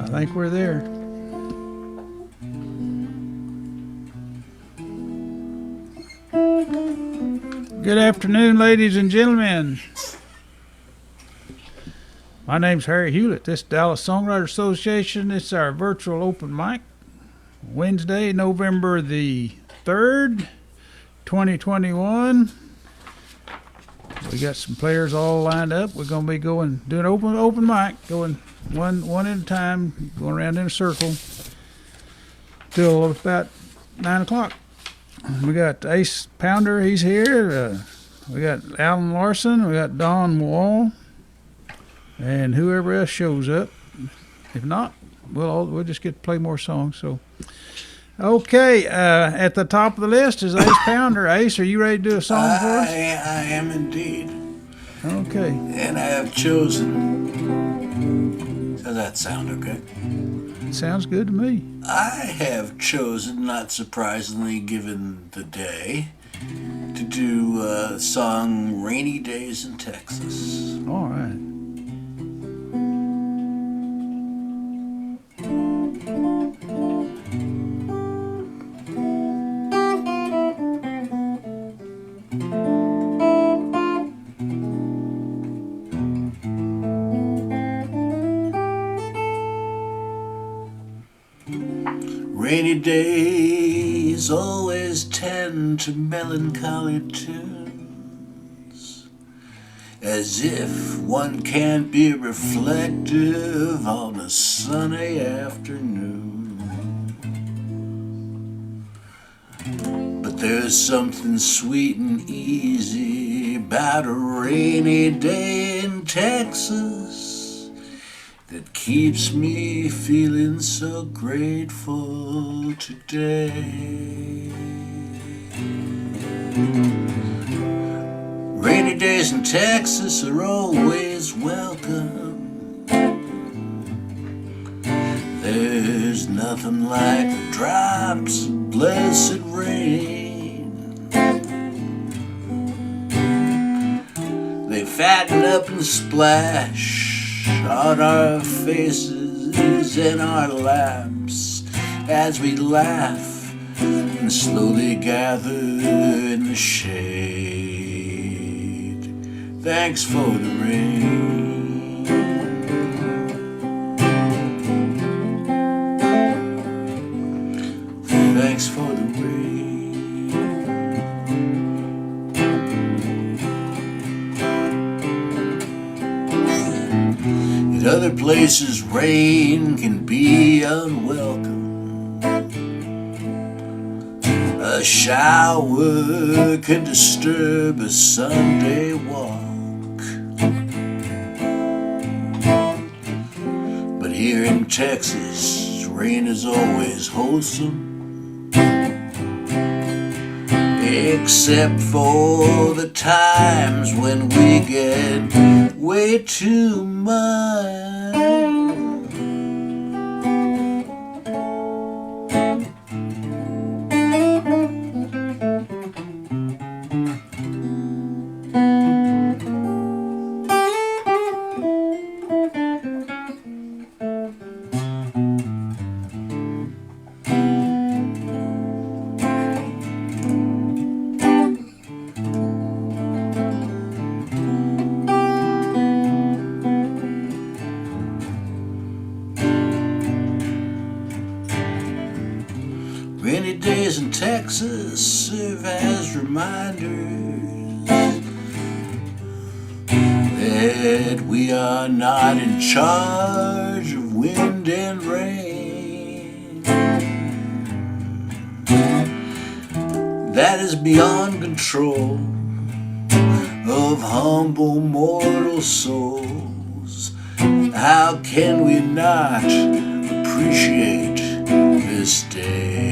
think we're there. Good afternoon, ladies and gentlemen. My name's Harry Hewlett. This is Dallas Songwriter Association. It's our virtual open mic. Wednesday, November the 3rd, 2021. We got some players all lined up. We're going to be doing open mic, going one at a time, going around in a circle till about 9 o'clock. We got Ace Pounder, he's here. We got Alan Larson, we got Don Wall, and whoever else shows up. If not, we'll just get to play more songs. So, okay, at the top of the list is Ace Pounder. Ace, are you ready to do a song for us? I am indeed. Okay. And I have chosen. Does that sound okay? It sounds good to me. I have chosen, not surprisingly given the day, to do a song Rainy Days in Texas. All right. Rainy days always tend to melancholy tunes, as if one can't be reflective on a sunny afternoon. But there's something sweet and easy about a rainy day in Texas that keeps me feeling so grateful today. Rainy days in Texas are always welcome. There's nothing like the drops of blessed rain. They fatten up and splash on our faces and our laps as we laugh and slowly gather in the shade. Thanks for the rain. Thanks for the rain. In other places, rain can be unwelcome. A shower can disturb a Sunday walk. But here in Texas, rain is always wholesome, except for the times when we get way too much. Rainy days in Texas serve as reminders that we are not in charge of wind and rain. That is beyond control of humble mortal souls. How can we not appreciate this day?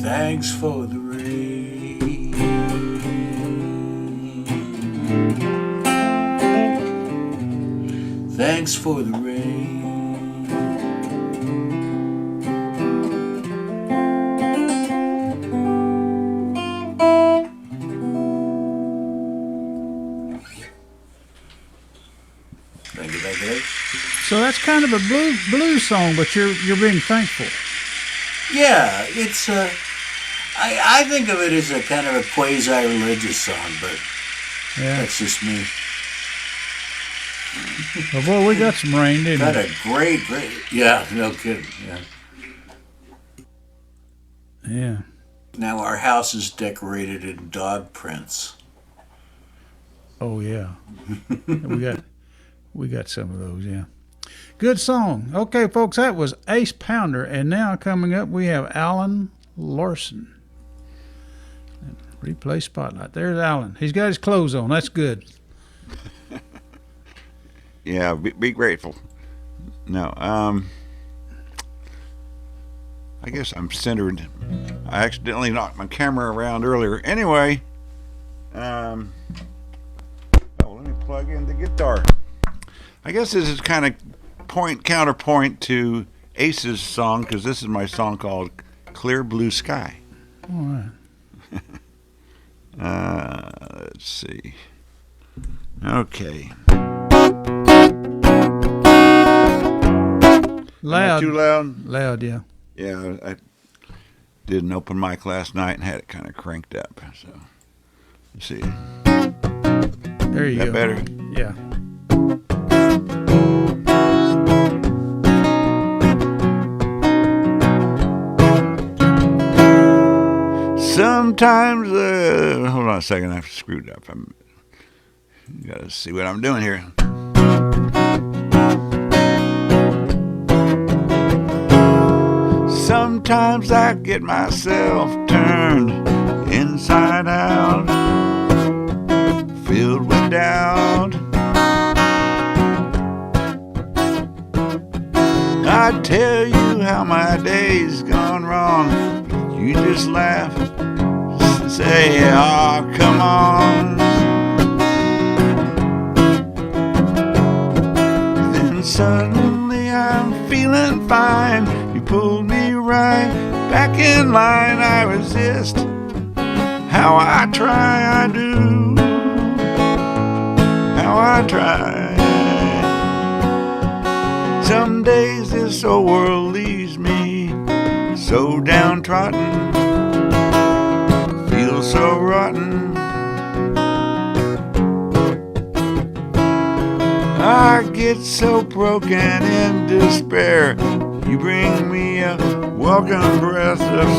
Thanks for the rain. Thanks for the rain. So that's kind of a blues song, but you're being thankful. Yeah, it's I think of it as a kind of a quasi-religious song, but Yeah. that's just me. Well, boy, we got some rain, didn't Got we? a great, yeah, no kidding, yeah. Yeah. Now our house is decorated in dog prints. Oh yeah. we got some of those. Yeah. Good song. Okay, folks, that was Ace Pounder, and now coming up we have Alan Larson. Replay spotlight. There's Alan. He's got his clothes on. That's good. Yeah, be grateful. No, I guess I'm centered. I accidentally knocked my camera around earlier. Anyway, let me plug in the guitar. I guess this is kind of counterpoint to Ace's song, because this is my song called Clear Blue Sky. All right. Let's see. Okay. Loud. Too loud? Loud, yeah. Yeah, I did an open mic last night and had it kind of cranked up. So, let's see. There you That go. better? Yeah. Sometimes, hold on a second, I've screwed up. Gotta see what I'm doing here. Sometimes I get myself turned inside out, filled with doubt. I tell you how my day's gone wrong. You just laugh, say, oh, come on. Then suddenly I'm feeling fine. You pulled me right back in line. I resist. How I try, I do. How I try. Some days this old world leaves me so downtrodden, feel so rotten. I get so broken in despair. You bring me a welcome breath of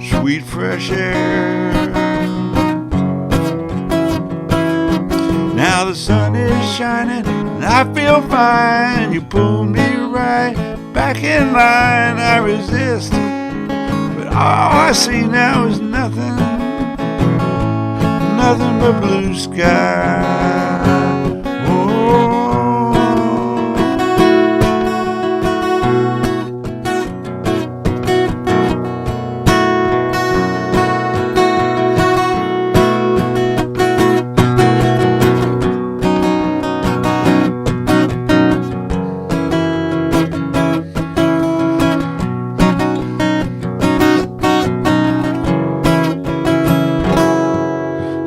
sweet fresh air. Now the sun is shining and I feel fine. You pull me right back in line. I resist, but all I see now is nothing, nothing but blue sky. Oh.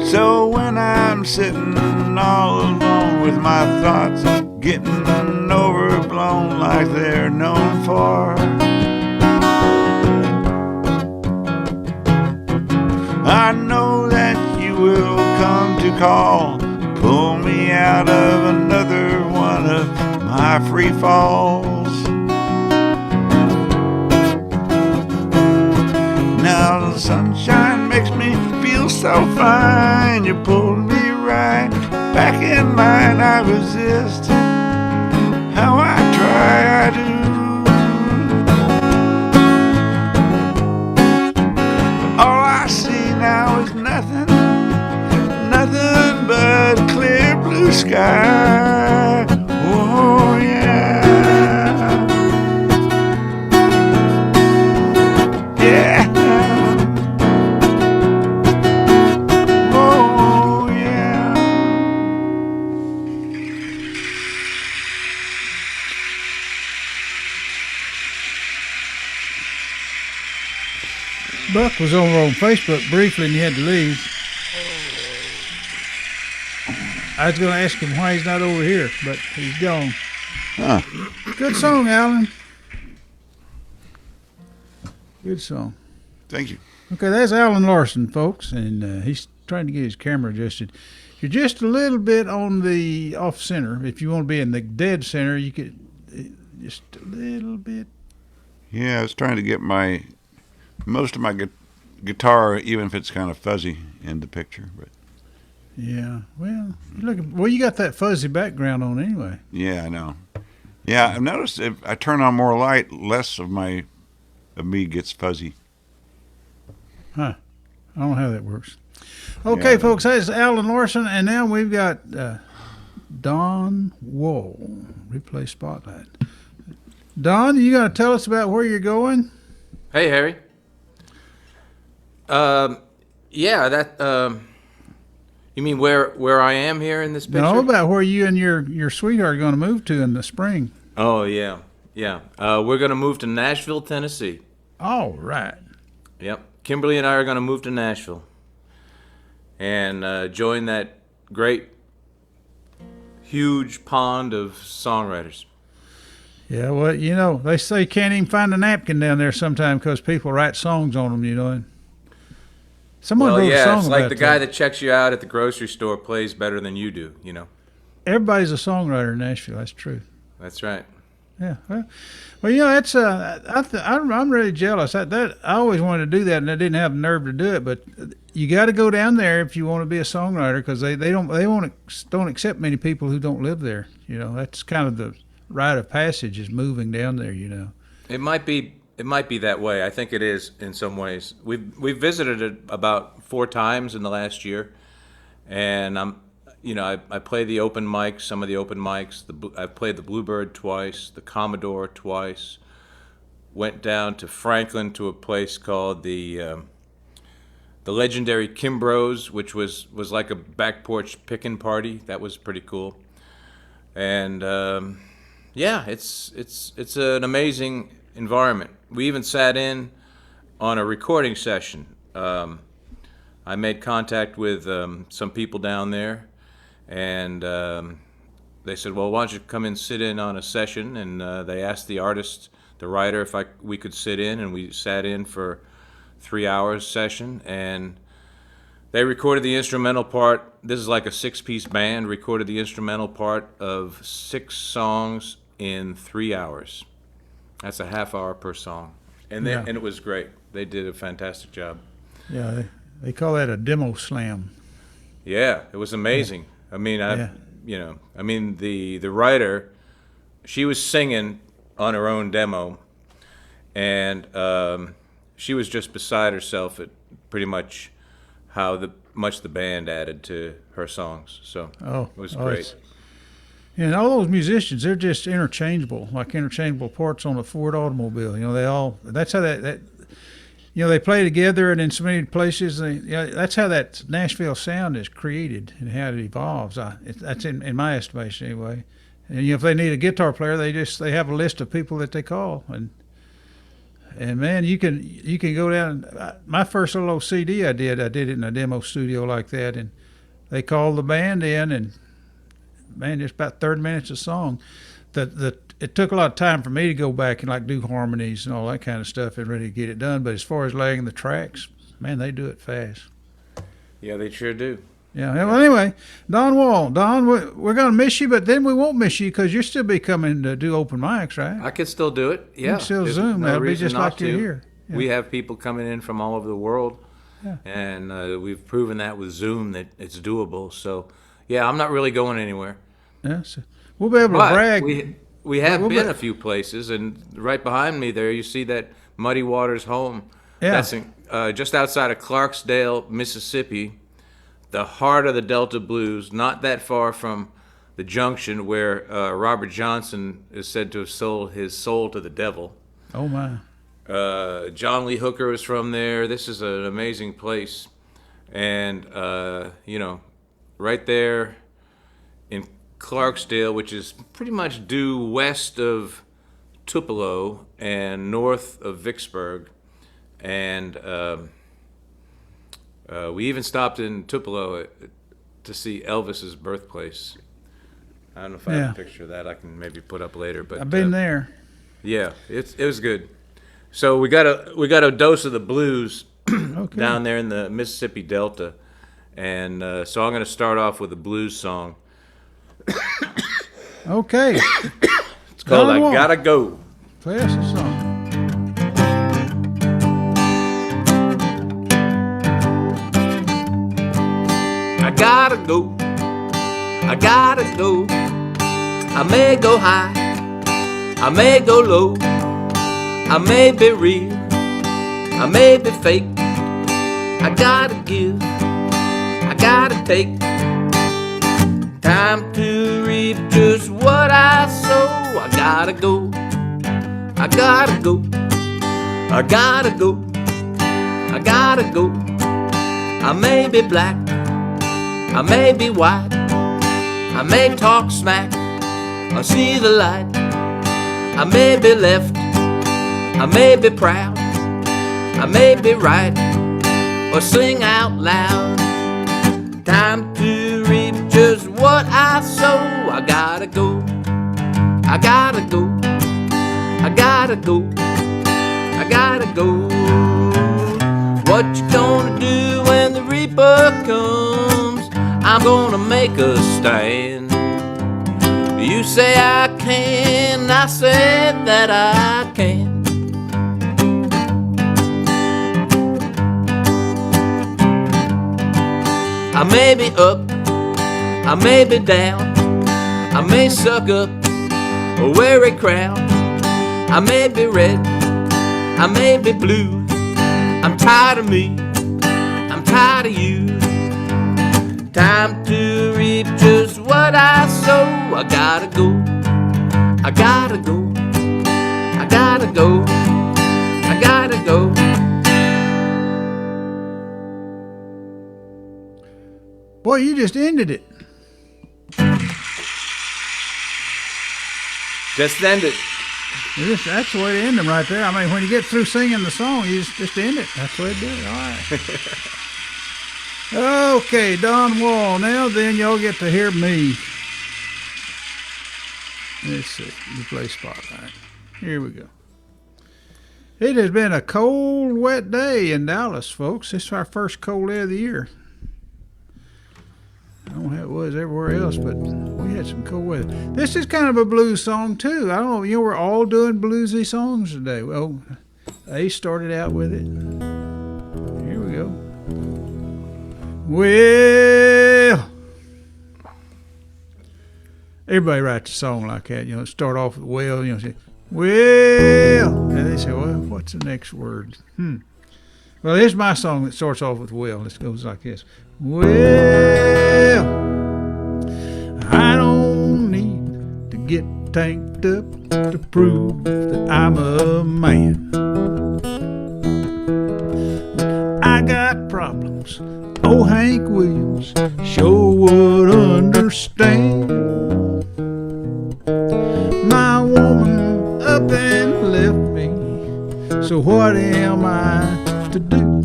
So when I'm sitting all alone with my thoughts getting overblown like they're known for, I know that you will come to call, pull me out of another one of my free falls. Now the sunshine makes me feel so fine. You pulled me right back in line. I resist. How I try, I do. All I see now is nothing, nothing but clear blue sky. Oh yeah. Yeah. Oh, yeah. Buck was over on Facebook briefly and he had to leave. I was going to ask him why he's not over here, but he's gone. Huh. Good song, Alan. Good song. Thank you. Okay, that's Alan Larson, folks, and he's trying to get his camera adjusted. You're just a little bit on the off center. If you want to be in the dead center, you could just a little bit. Yeah, I was trying to get most of my guitar, even if it's kind of fuzzy, in the picture. But Yeah, well, you got that fuzzy background on anyway. yeah, I know. Yeah, I've noticed if I turn on more light, less of me gets fuzzy. Huh. I don't know how that works. Okay, Yeah. folks, that's Alan Larson, and now we've got Don Wall, Replay Spotlight. Don, you going to tell us about where you're going? Hey, Harry. Yeah, that. You mean where I am here in this picture? No, about where you and your sweetheart are going to move to in the spring. Oh yeah, yeah. We're gonna move to Nashville, Tennessee. All right. Yep. Kimberly and I are gonna move to Nashville and join that great, huge pond of songwriters. Yeah, well, they say you can't even find a napkin down there sometime because people write songs on them, and someone Well, wrote a yeah, song it's about like the guy that checks you out at the grocery store plays better than you do. Everybody's a songwriter in Nashville. That's true. That's right. Yeah. Well, that's I'm really jealous. I always wanted to do that, and I didn't have the nerve to do it. But you got to go down there if you want to be a songwriter, because they don't accept many people who don't live there. That's kind of the rite of passage is moving down there. It might be that way. I think it is in some ways. We've visited it about 4 times in the last year, and I play the open mics, some of the open mics. I've played the Bluebird twice, the Commodore twice. Went down to Franklin to a place called the legendary Kimbro's, which was like a back porch pickin' party. That was pretty cool. And yeah, it's an amazing environment. We even sat in on a recording session. I made contact with some people down there, and they said, "Well, why don't you come and sit in on a session?" And they asked the artist, the writer, if we could sit in, and we sat in for 3 hours session, and they recorded the instrumental part. This is like a 6-piece band. Recorded the instrumental part of 6 songs in 3 hours. That's a half hour per song, and Yeah. and it was great. They did a fantastic job. Yeah, they call that a demo slam. Yeah, it was amazing. I mean, the writer, she was singing on her own demo, and she was just beside herself at pretty much how much the band added to her songs. So it was great. And all those musicians, they're just interchangeable, like interchangeable parts on a Ford automobile. That's how that they play together, and in so many places, that's how that Nashville sound is created and how it evolves. That's in my estimation anyway. And if they need a guitar player, they have a list of people that they call, and man, you can go down. My first little old CD I did it in a demo studio like that, and they called the band in, and man, just about 30 minutes a song. It took a lot of time for me to go back and do harmonies and all that kind of stuff and really get it done. But as far as laying the tracks, man, they do it fast. Yeah, they sure do. Yeah. Well, anyway, Don Wall, we're gonna miss you, but then we won't miss you because you'll still be coming to do open mics, right? I could still do it. Yeah, You can still There's Zoom. no That'll be reason just not like you're to. here. Yeah. We have people coming in from all over the world, Yeah. and we've proven that with Zoom that it's doable. So, yeah, I'm not really going anywhere. Yeah. So we'll be able to But brag. we have We'll been be- a few places, and right behind me there, you see that Muddy Waters home. Yeah. That's just outside of Clarksdale, Mississippi, the heart of the Delta Blues, not that far from the junction where Robert Johnson is said to have sold his soul to the devil. Oh my. John Lee Hooker was from there. This is an amazing place. And, right there in Clarksdale, which is pretty much due west of Tupelo and north of Vicksburg. And we even stopped in Tupelo to see Elvis's birthplace. I don't know if I have Yeah. a picture of that I can maybe put up later. But I've been there. Yeah, it was good. So we got a dose of the blues Okay. down there in the Mississippi Delta, and so I'm going to start off with a blues song. Okay. It's called Don "I Juan. Gotta Go." Play us a song. I gotta go. I gotta go. I may go high. I may go low. I may be real. I may be fake. I gotta give. I gotta take. Time to reap just what I sow. I gotta go. I gotta go. I gotta go. I gotta go. I may be black. I may be white. I may talk smack or see the light. I may be left. I may be proud. I may be right or sing out loud. Time to reap just what I sow. I gotta go. I gotta go. I gotta go. I gotta go. What you gonna do when the reaper comes? I'm gonna make a stand. You say I can, I said that I can. I may be up, I may be down, I may suck up a weary crowd. I may be red, I may be blue. I'm tired of me, I'm tired of you. Time to reap just what I sow. I gotta go, I gotta go, I gotta go, I gotta go. Boy, you just ended it. Just end it. That's the way to end them right there. I mean, when you get through singing the song, you just end it. That's the way to do it. All right. Okay, Don Wall. Now then, y'all get to hear me. Let's see. You play Spotlight. Here we go. It has been a cold, wet day in Dallas, folks. This is our first cold day of the year. I don't know how it was everywhere else, but we had some cold weather. This is kind of a blues song, too. I don't know, we're all doing bluesy songs today. Well, Ace started out with it. Here we go. Well, everybody writes a song like that, start off with well, say, well, and they say, well, what's the next word? Well, here's my song that starts off with well. It goes like this. Well, I don't need to get tanked up to prove that I'm a man. But I got problems. Oh, Hank Williams sure would understand. My woman up and left me, so what am I to do?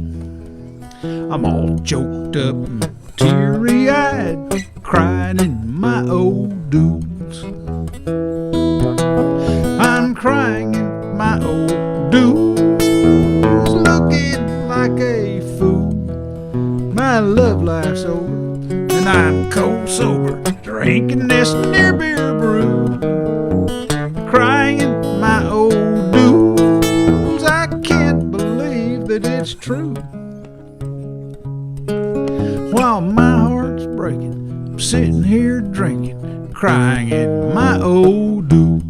I'm all choked up and teary-eyed, crying in my old dues. I'm crying in my old dues, looking like a fool. My love life's over, and I'm cold sober, drinking this near beer brew. Crying in my old dues, I can't believe that it's true. While my heart's breaking, I'm sitting here drinking, crying in my old dues.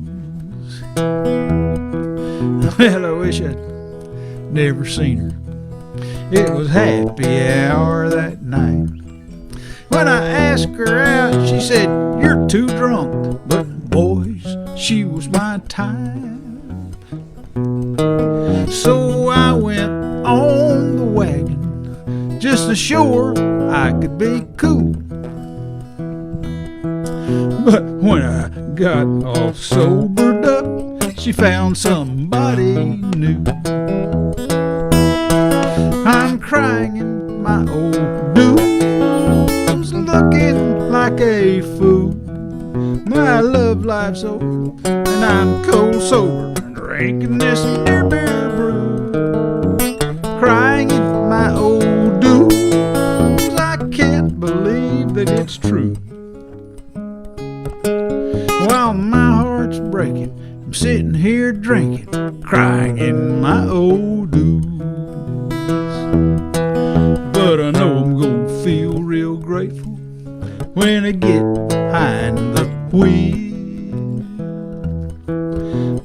Well, I wish I'd never seen her. It was happy hour that night. When I asked her out, she said, "You're too drunk." But boys, she was my type. So I went on the wagon just to show her I could be cool. But when I got all sobered up, she found somebody new. I'm crying in my old dues, looking like a fool. My love life's over, and I'm cold sober, drinking this beer brew, crying in my old dues. I can't believe that it's true. While my heart's breaking, I'm sitting here drinking, crying in my old dues. But I know I'm gonna feel real grateful when I get behind the wheel.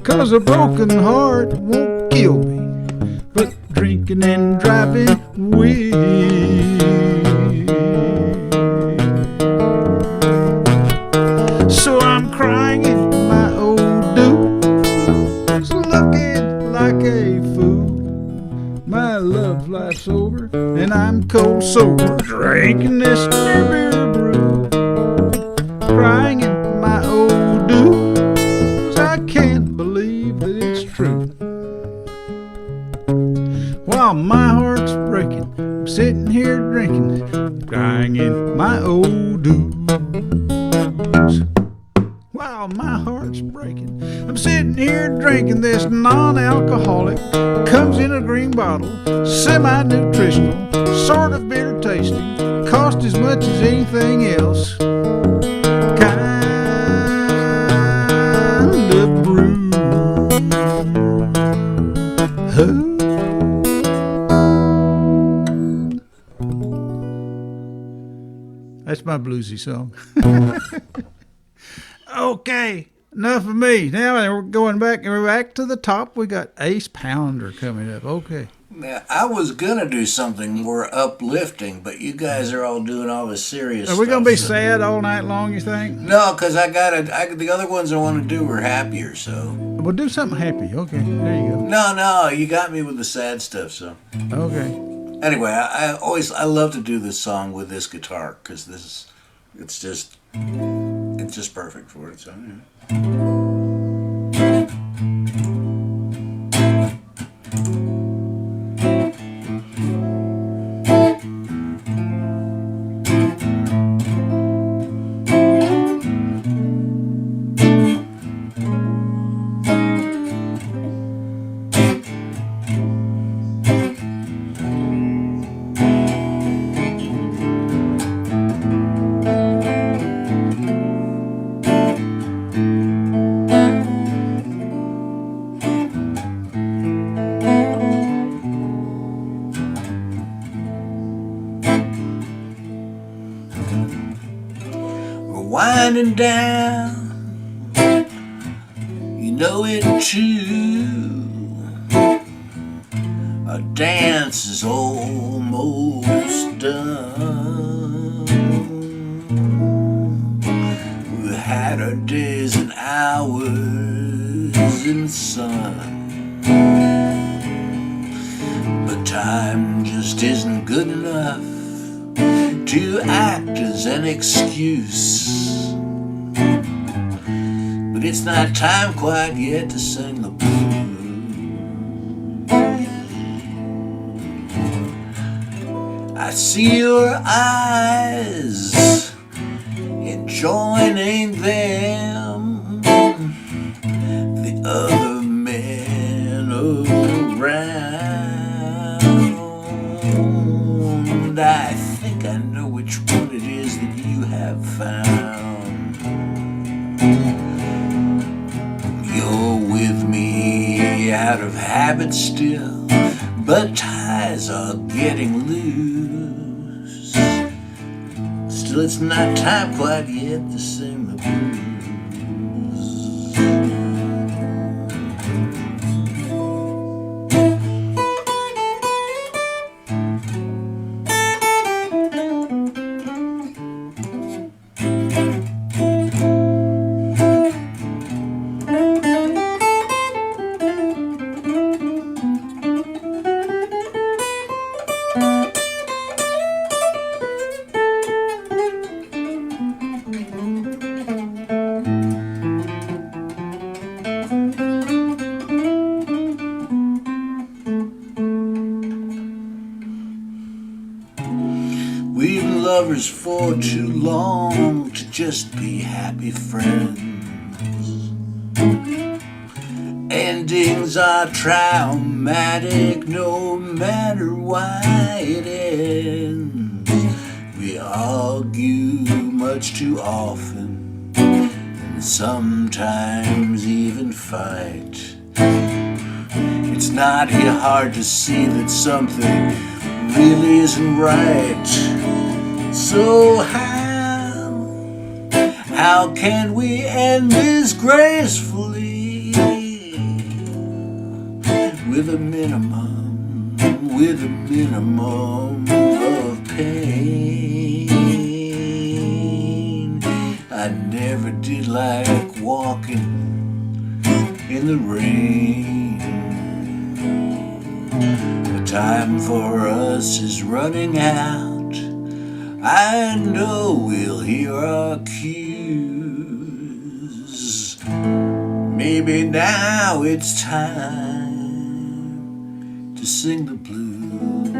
'Cause a broken heart won't kill me, but drinking and driving will. So I'm crying in my old dues, looking like a fool. My love life's over, and I'm cold sober, drinking this beer brew, crying in my old dues. I can't believe that it's true. While my heart's breaking, I'm sitting here drinking, crying in my old dues. While my heart's breaking, I'm sitting here drinking this non-alcoholic, comes in a green bottle, semi-nutritional, sort of bitter tasting, cost as much as anything else, kind of brew. That's my bluesy song. Okay, enough of me. Now we're going back, and we're back to the top. We got Ace Pounder coming up. Okay. Now, I was gonna do something more uplifting, but you guys are all doing all this serious Are stuff. we gonna be sad all night long, you think? No, because the other ones I want to do were happier, so. We'll do something happy. Okay, there you go. No, you got me with the sad stuff, so. Okay. Anyway, I love to do this song with this guitar, because it's just perfect for it, so, yeah. Winding down, you know it too. Our dance is almost done. We've had our days and hours in the sun, but time just isn't good enough to act as an excuse. But it's not time quite yet to sing the blues. I see your eyes and joining them, the other men around. I think I know which one it is that you have found. You're with me out of habit still, but ties are getting loose. Still, it's not time quite yet to sing the blues. We've been lovers for too long to just be happy friends. Endings are traumatic no matter why it ends. We argue much too often and sometimes even fight. It's not hard to see that something really isn't right. So how can we end this gracefully? With a minimum of pain. I never did like walking in the rain. The time for us is running out. I know we'll hear our cues. Maybe now it's time to sing the blues.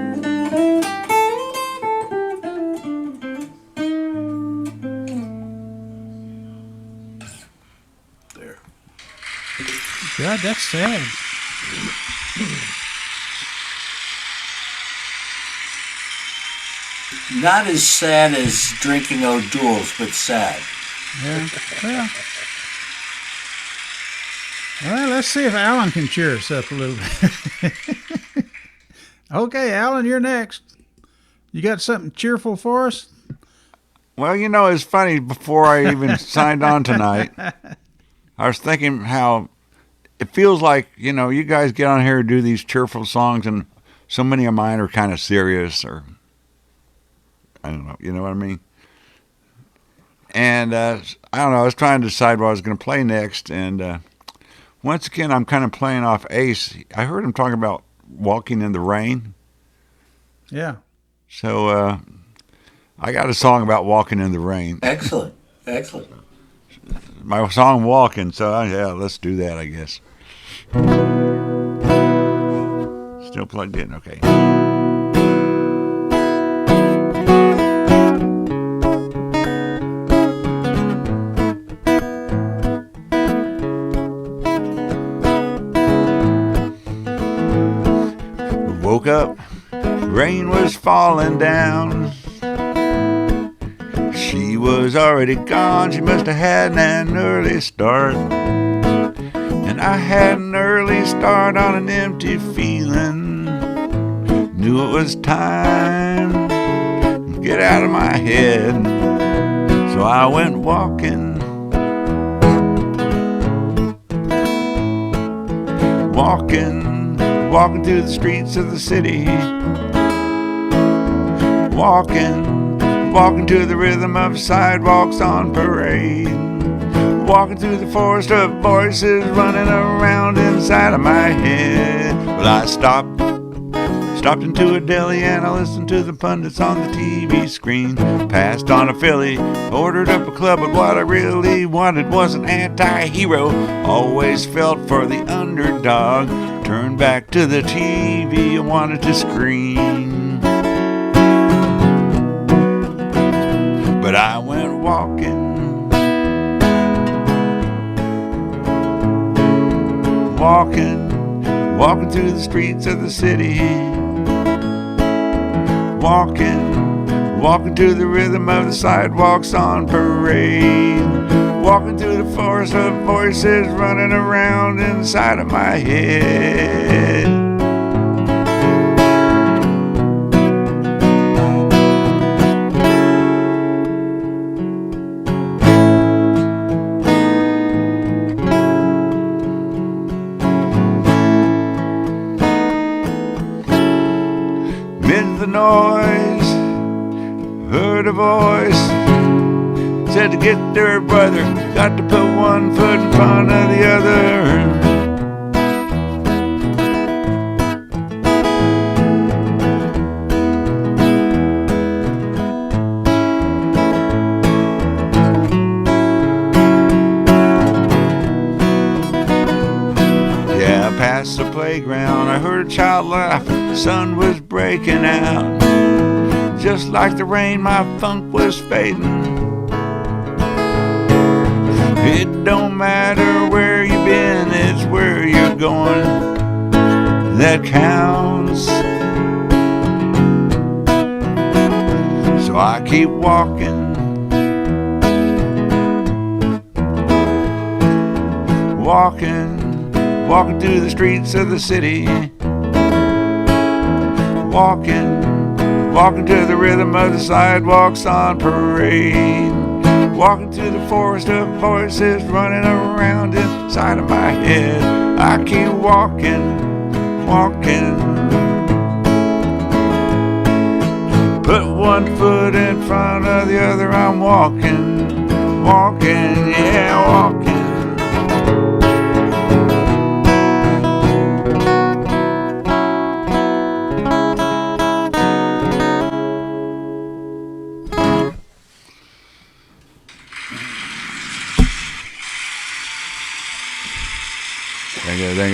There. God, that's sad. Not as sad as drinking O'Doul's, but sad. Yeah. Well, let's see if Alan can cheer us up a little bit. Okay, Alan, you're next. You got something cheerful for us? Well, you know, it's funny. Before I even signed on tonight, I was thinking how it feels like, you know, you guys get on here and do these cheerful songs, and so many of mine are kind of serious, or I don't know, you know what I mean? And I don't know, I was trying to decide what I was going to play next, and once again, I'm kind of playing off Ace. I heard him talking about walking in the rain. Yeah. So I got a song about walking in the rain. Excellent. Excellent. My song Walking, so yeah, let's do that, I guess. Still plugged in, okay. Woke up, rain was falling down. She was already gone, she must have had an early start. And I had an early start on an empty feeling. Knew it was time to get out of my head. So I went walking. Walking through the streets of the city. Walking to the rhythm of sidewalks on parade. Walking through the forest of voices running around inside of my head. Well, I stopped into a deli and I listened to the pundits on the TV screen. Passed on a Philly, ordered up a club, but what I really wanted was an anti-hero. Always felt for the underdog. Turned back to the TV and wanted to scream. But I went walking through the streets of the city. Walking to the rhythm of the sidewalks on parade. Walking through the forest of voices running around inside of my head. Amid the noise, heard a voice said to get there, brother, got to put one foot in front of the other. Yeah, past the playground, I heard a child laugh, the sun was breaking out. Just like the rain, my funk was fading. It don't matter where you've been, it's where you're going that counts. So I keep walking, walking through the streets of the city, walking to the rhythm of the sidewalks on parade, walking through the forest of voices running around inside of my head. I keep walking, put one foot in front of the other. I'm walking, yeah, walking.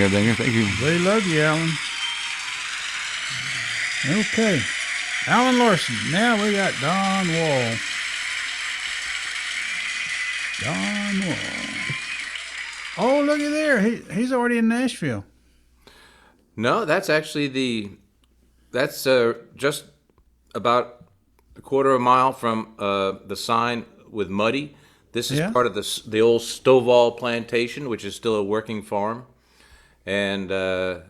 Thank you. They love you, Alan. Okay. Alan Larson. Now we got Don Wall. Don Wall. Oh, looky there. He's already in Nashville. No, that's actually that's just about a quarter of a mile from the sign with Muddy. This is part of the old Stovall plantation, which is still a working farm. And there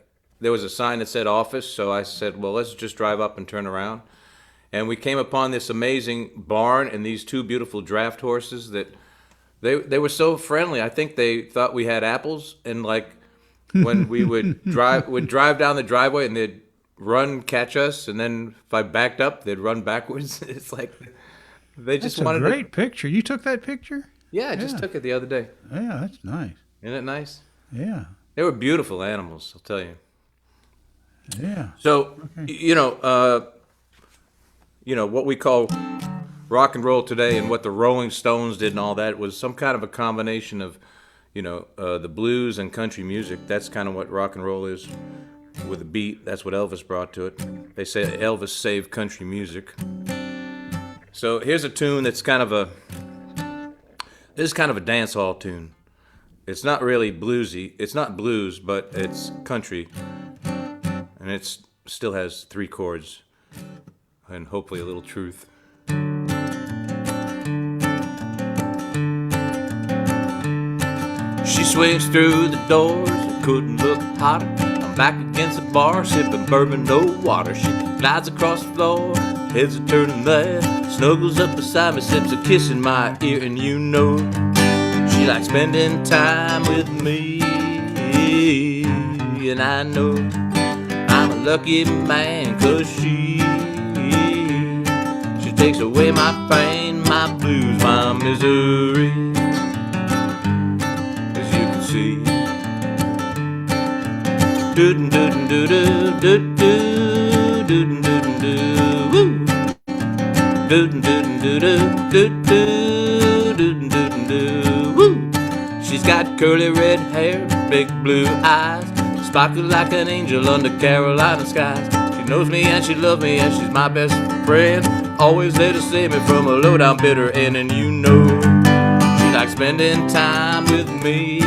was a sign that said office, so I said, well, let's just drive up and turn around. And we came upon this amazing barn and these two beautiful draft horses that they were so friendly. I think they thought we had apples, and like when we would drive down the driveway and they'd run, catch us, and then if I backed up, they'd run backwards. It's like they just wanted a great picture. You took that picture? Yeah, I just took it the other day. Yeah, that's nice. Isn't it nice? Yeah. They were beautiful animals, I'll tell you. Yeah. So, you know, what we call rock and roll today and what the Rolling Stones did and all that was some kind of a combination of, the blues and country music. That's kind of what rock and roll is with a beat. That's what Elvis brought to it. They say Elvis saved country music. So here's a tune that's this is kind of a dance hall tune. It's not really bluesy. It's not blues, but it's country. And it still has 3 chords and hopefully a little truth. She swings through the doors, it couldn't look hotter. I'm back against the bar, sipping bourbon, no water. She glides across the floor, heads are turning there. Snuggles up beside me, sips a kiss in my ear, and she likes spending time with me. And I know I'm a lucky man, 'cause she takes away my pain, my blues, my misery. As you can see, doodin' doodin' doodoo, doodoo, doodin' doodin' doo, woo, doodin' doodin' doodoo, doodoo, doodin' doodin' doo, woo. She's got curly red hair, big blue eyes, sparkle like an angel under Carolina skies. She knows me and she loves me and she's my best friend. Always there to save me from a low-down bitter end. And she likes spending time with me.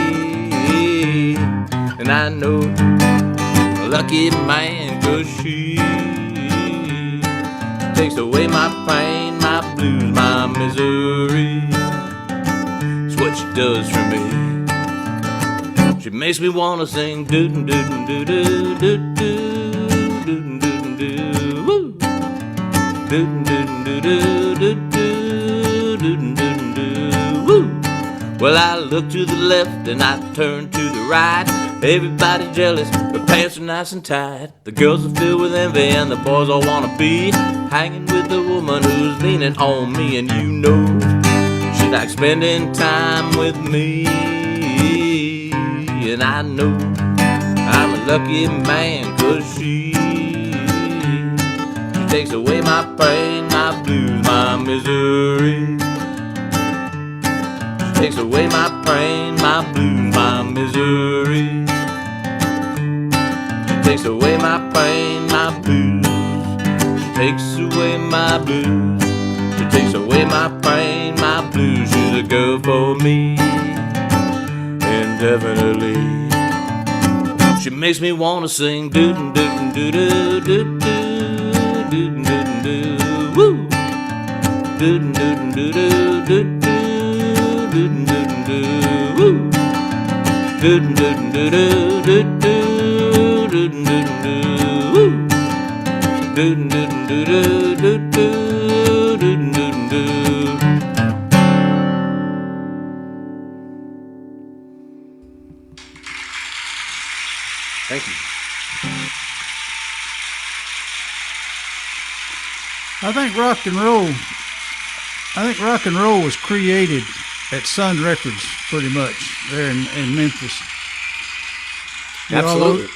And I know I'm a lucky man, 'cause she takes away my pain, my blues, my misery. It's what she does for me. She makes me wanna sing doodin' doodin' doodoo, doodoo, doodin' doodin' doo, woo, doodin' doodin' doodoo, doodoo, doodin' doodin' doo, woo. Well, I look to the left and I turn to the right. Everybody jealous, her pants are nice and tight. The girls are filled with envy and the boys all wanna be hanging with the woman who's leaning on me. And she likes spending time with me. And I know I'm a lucky man, 'cause she takes away my pain, my blues, my misery. She takes away my pain, my blues, my misery. She takes away my pain, my blues. She takes away my blues. She takes away my pain, my blues. She's a girl for me, indefinitely. She makes me wanna sing doo doo doo doo doo doo doo doo doo doo woo. Doo doo doo doo doo doo doo doo doo woo. Doo doo doo doo doo doo doo doo doo woo. Doo doo doo doo doo doo doo doo. Thank you. I think rock and roll was created at Sun Records pretty much there in Memphis. You know, Absolutely.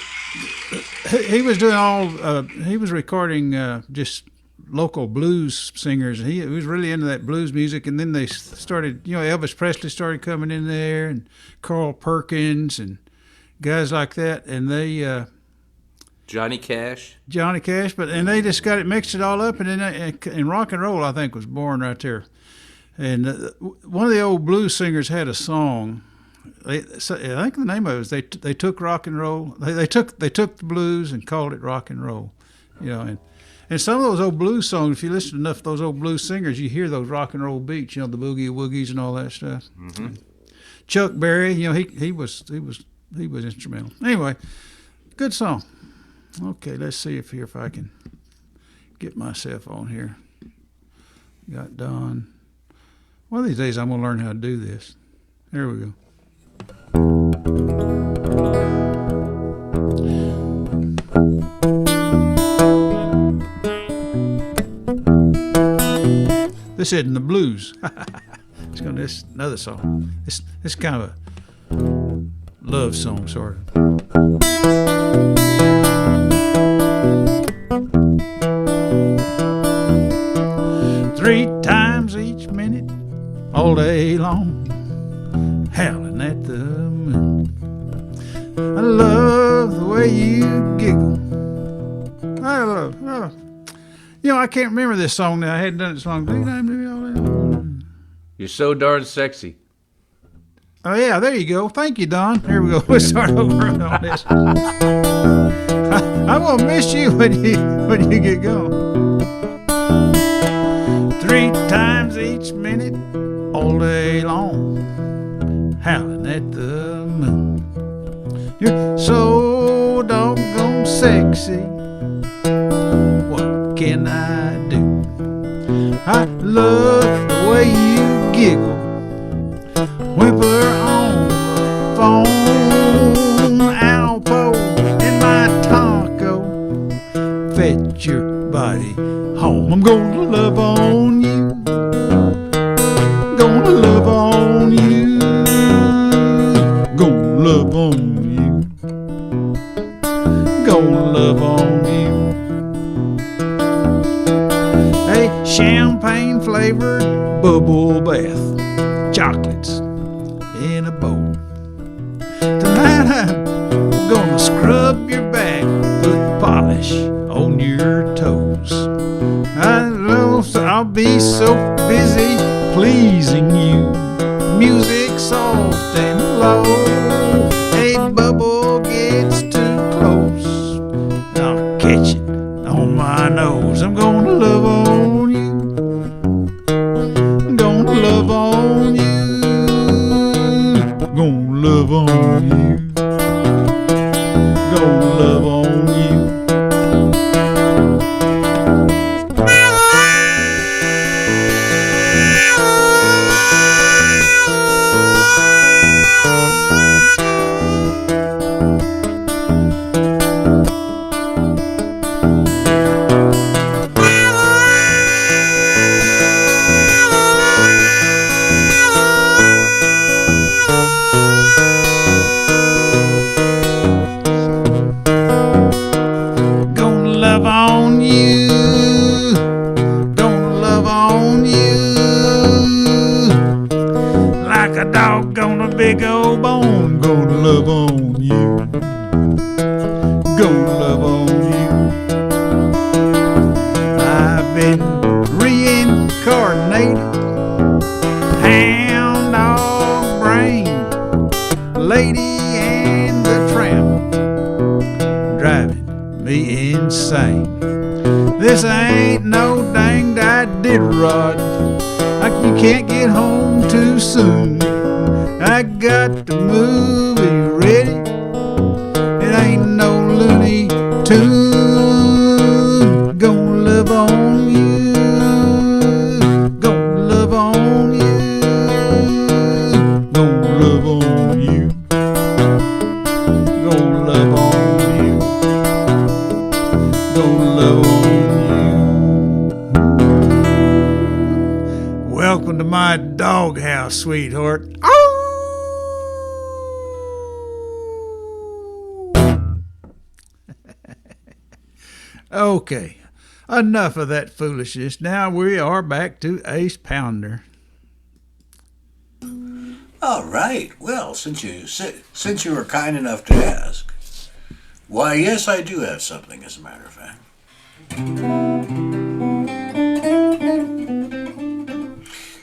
he was doing all. He was recording just local blues singers. He was really into that blues music, and then they started. You know, Elvis Presley started coming in there, and Carl Perkins and guys like that, and they Johnny Cash. and they just got it mixed it all up, and then and rock and roll I think was born right there. And one of the old blues singers had a song. I think the name of it was they took rock and roll. They took the blues and called it rock and roll. You know, and some of those old blues songs, if you listen to enough of those old blues singers, you hear those rock and roll beats. You know, the boogie woogies and all that stuff. Mm-hmm. Chuck Berry, you know, he was instrumental. Anyway, good song. Okay, let's see if I can get myself on here. Got Don. One of these days I'm gonna learn how to do this. There we go. This isn't the blues. This another song. This kind of a love song, sort of. 3 times each minute, all day long, howling at the moon. I love the way you giggle. You know, I can't remember this song now. I hadn't done it so long. You're so darn sexy. Oh yeah, there you go. Thank you, Don. Here we go. We'll start over on this. I'm gonna miss you when you get going. 3 times each minute, all day long, howling at the moon. You're so doggone sexy. What can I do? I love the way you giggle. Whimper on the phone, Alpo in my taco. Fetch your body home. I'm gonna love on you. Gonna love on you. Gonna love on you. Gonna love on you. A champagne flavored bubble bath. Chocolates in a bowl. Tonight I'm gonna scrub your back, put polish on your toes. I know I'll be so busy pleasing you. Music soft and low. A bubble gets too close, I'll catch it on my nose. I'm gonna love on you. I'm gonna love on you. Gonna love on you. Gonna love on you. Big old bone, gonna love on you. Gonna love on you. I Yes, I ain't no dang Iditarod. You can't get home too soon. I got the movie ready. It ain't no Looney Tune. Gonna love on you. Gonna love on you. Gonna love on you. Gonna love on you. Gonna love on you. Welcome to my doghouse, sweetheart. Okay, enough of that foolishness. Now we are back to Ace Pounder. All right. Well, since you were kind enough to ask, why, yes, I do have something. As a matter of fact.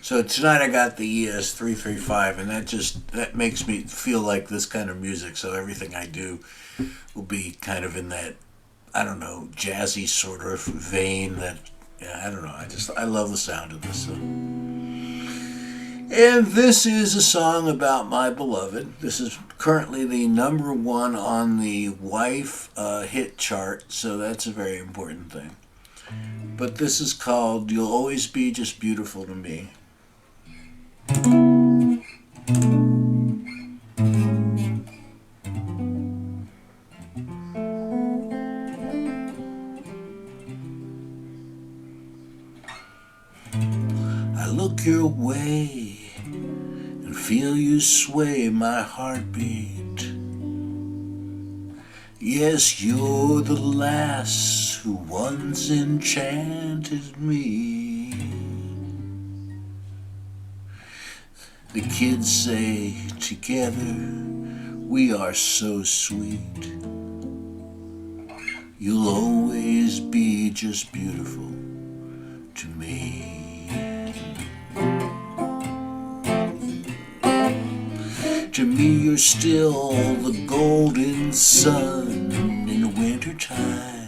So tonight I got the ES335, and that makes me feel like this kind of music. So everything I do will be kind of in that, I don't know, jazzy sort of vein. That, yeah, I don't know. I love the sound of this. So. And this is a song about my beloved. This is currently the number one on the wife hit chart, so that's a very important thing. But this is called "You'll Always Be Just Beautiful to Me." I look your way and feel you sway my heartbeat. Yes, you're the lass who once enchanted me. The kids say together we are so sweet. You'll always be just beautiful to me. To me, you're still the golden sun in wintertime.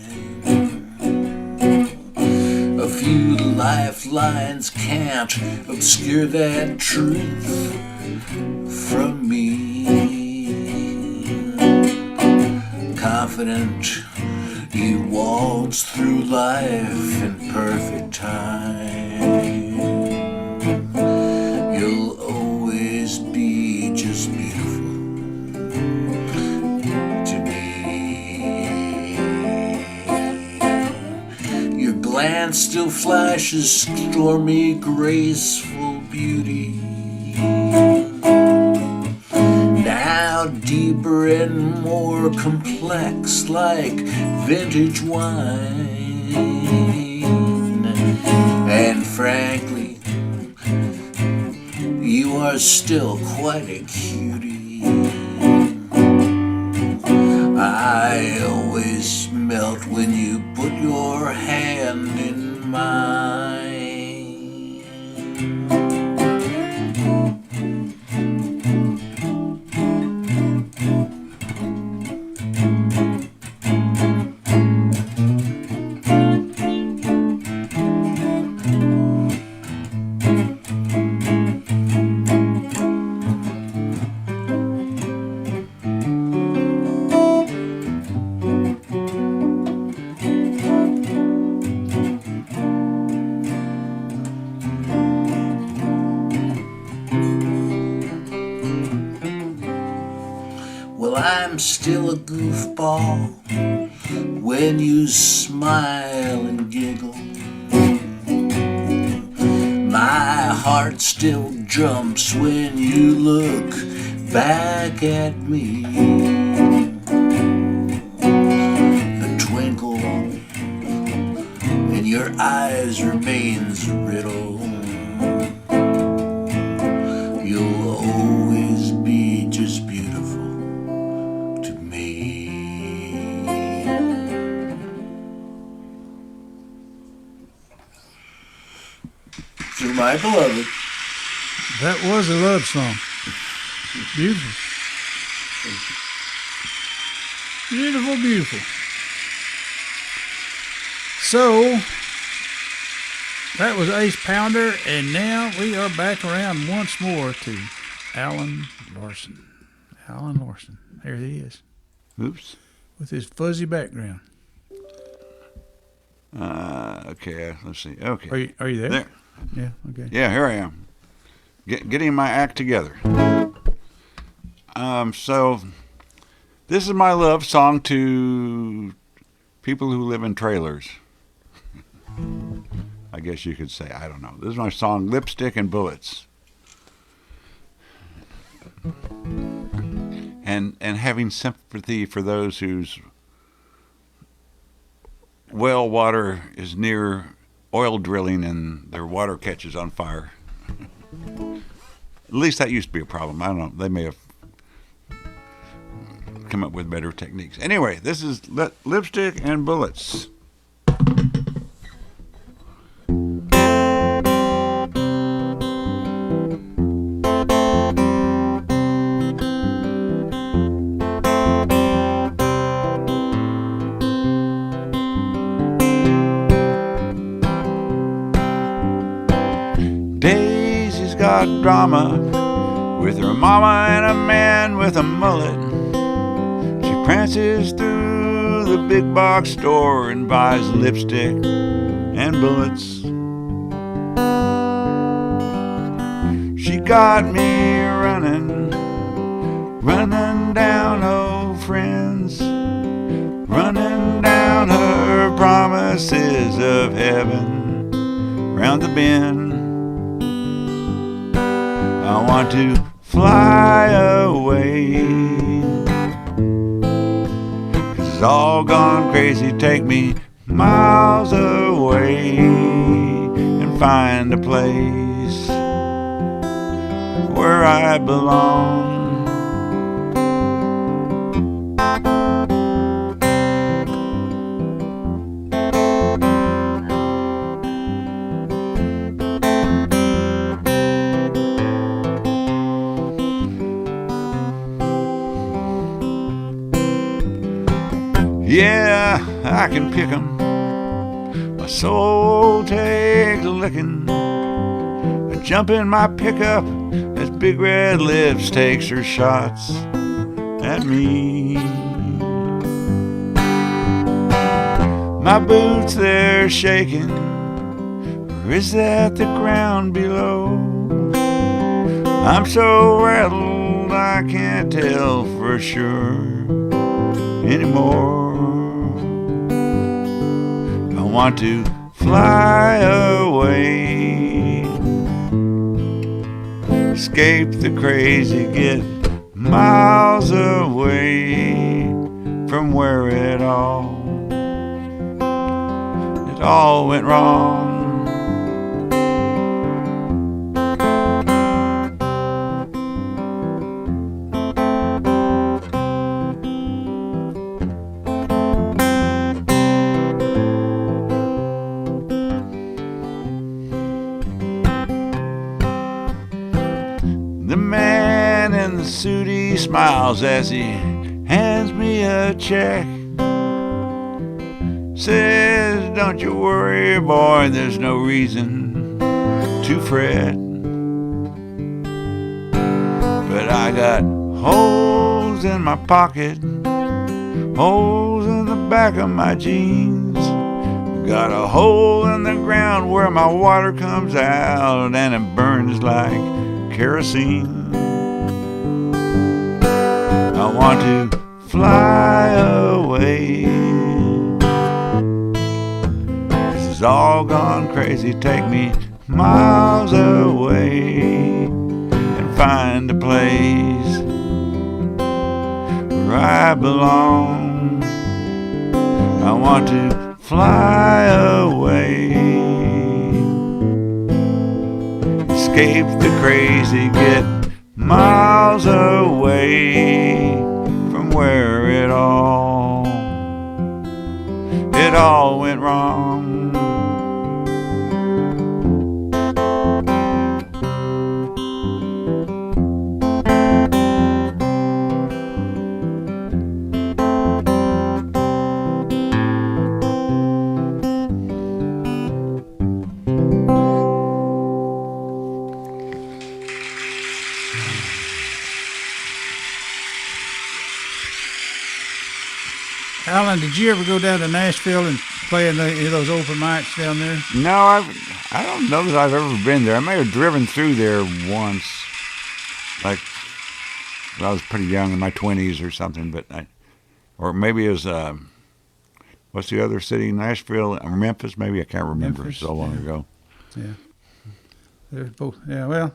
A few lifelines can't obscure that truth from me. Confident, you waltz through life in perfect time. You'll always be just beautiful to me. Your glance still flashes stormy, graceful beauty. Now deeper and more complex, like vintage wine. And frankly, you are still quite a cutie. I always melt when you put your hand in mine. Well, I'm still a goofball when you smile and giggle. My heart still jumps when you look back at me. The twinkle in your eyes remains a riddle. You'll always be just beautiful to me. To my beloved. That was a love song. Beautiful. Beautiful, beautiful. So that was Ace Pounder, and now we are back around once more to Alan Larson. Alan Larson. There he is. Oops. With his fuzzy background. Okay, let's see. Okay. Are you there? There. Yeah, okay. Yeah, here I am. Getting my act together. So this is my love song to people who live in trailers. I guess you could say. I don't know. This is my song, Lipstick and Bullets. And having sympathy for those whose well water is near oil drilling and their water catches on fire. At least that used to be a problem. I don't know. They may have come up with better techniques. Anyway, this is Lipstick and Bullets. Daisy's got drama with her mama and a man with a mullet. She prances through the big box store and buys lipstick and bullets. She got me running down old friends, running down her promises of heaven round the bend. I want to fly away, 'cause it's all gone crazy. Take me miles away and find a place where I belong. Yeah, I can pick 'em. My soul takes a licking. I jump in my pickup as Big Red Lips takes her shots at me. My boots, they're shaking. Or is that the ground below? I'm so rattled I can't tell for sure anymore. I want to fly away, escape the crazy, get miles away from where it all went wrong. The man in the suit, he smiles as he hands me a check. Says, don't you worry, boy, there's no reason to fret. But I got holes in my pocket, holes in the back of my jeans. Got a hole in the ground where my water comes out and it burns like kerosene. I want to fly away. This is all gone crazy. Take me miles away and find a place where I belong. I want to fly away, escape the crazy, get miles away from where it all went wrong. Alan, did you ever go down to Nashville and play in any of those open mics down there? No, I don't know that I've ever been there. I may have driven through there once, like when I was pretty young, in my 20s or something. Or maybe it was what's the other city? Nashville or Memphis? Maybe I can't remember. Memphis, So long ago. Yeah. They're both. Yeah. Well.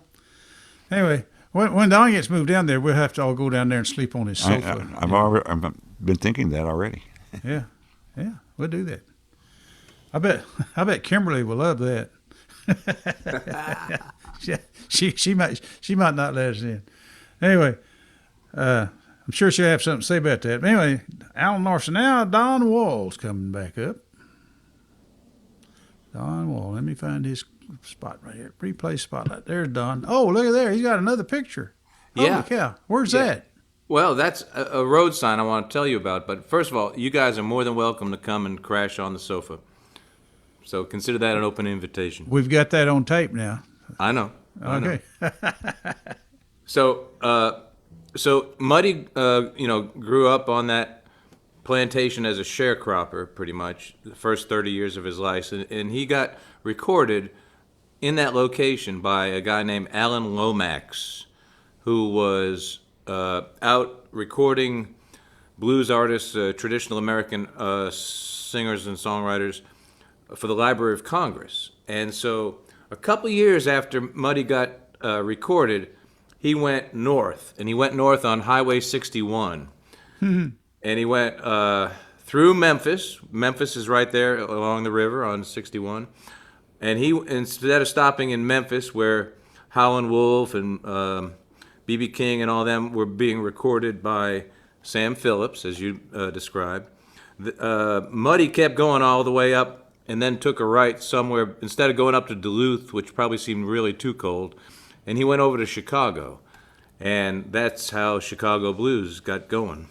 Anyway, when Don gets moved down there, we'll have to all go down there and sleep on his sofa. I've been thinking that already. Yeah. We'll do that. I bet Kimberly will love that. she might not let us in. Anyway, I'm sure she'll have something to say about that. But anyway, Alan Larson. Now Don Wall's coming back up. Don Wall. Let me find his spot right here. Replay spotlight. There's Don. Oh, look at there. He's got another picture. Yeah. Holy cow. Where's that? Well, that's a road sign I want to tell you about. But first of all, you guys are more than welcome to come and crash on the sofa. So consider that an open invitation. We've got that on tape now. I know. Okay. So Muddy, grew up on that plantation as a sharecropper, pretty much, the first 30 years of his life. And he got recorded in that location by a guy named Alan Lomax, who was out recording blues artists, traditional American singers and songwriters for the Library of Congress. And so a couple years after Muddy got recorded, he went north, and he went north on Highway 61. And he went through Memphis. Memphis is right there along the river on 61. And he, instead of stopping in Memphis, where Howlin' Wolf and B.B. King and all them were being recorded by Sam Phillips, as you described, Muddy kept going all the way up and then took a right somewhere, instead of going up to Duluth, which probably seemed really too cold, and he went over to Chicago. And that's how Chicago blues got going.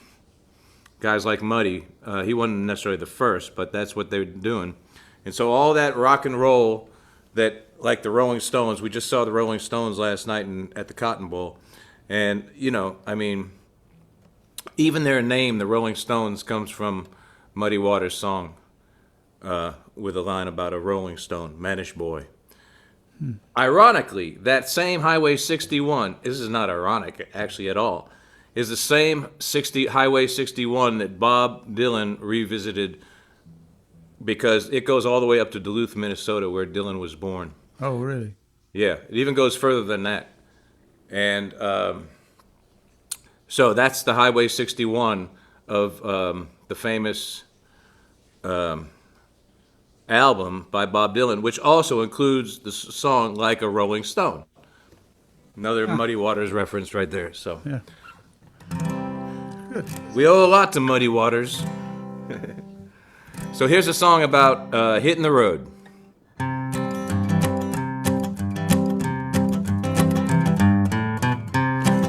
Guys like Muddy, he wasn't necessarily the first, but that's what they were doing. And so all that rock and roll that, like the Rolling Stones, we just saw the Rolling Stones last night at the Cotton Bowl. And, even their name, the Rolling Stones, comes from Muddy Waters' song with a line about a Rolling Stone, Mannish Boy. Ironically, that same Highway 61, this is not ironic actually at all, is the same Highway 61 that Bob Dylan revisited, because it goes all the way up to Duluth, Minnesota, where Dylan was born. Oh, really? Yeah, it even goes further than that. And so that's the Highway 61 of the famous album by Bob Dylan, which also includes the song Like a Rolling Stone. Another Muddy Waters reference right there. So Yeah. Good. we owe a lot to Muddy Waters. So here's a song about hitting the road.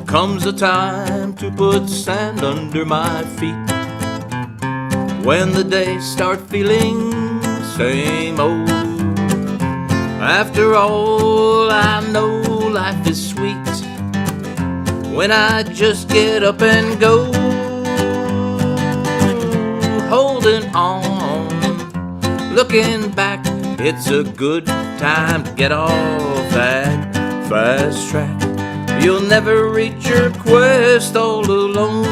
Comes a time to put sand under my feet, when the days start feeling same old. After all, I know life is sweet when I just get up and go. Holding on, looking back, it's a good time to get off that fast track. You'll never reach your quest all alone.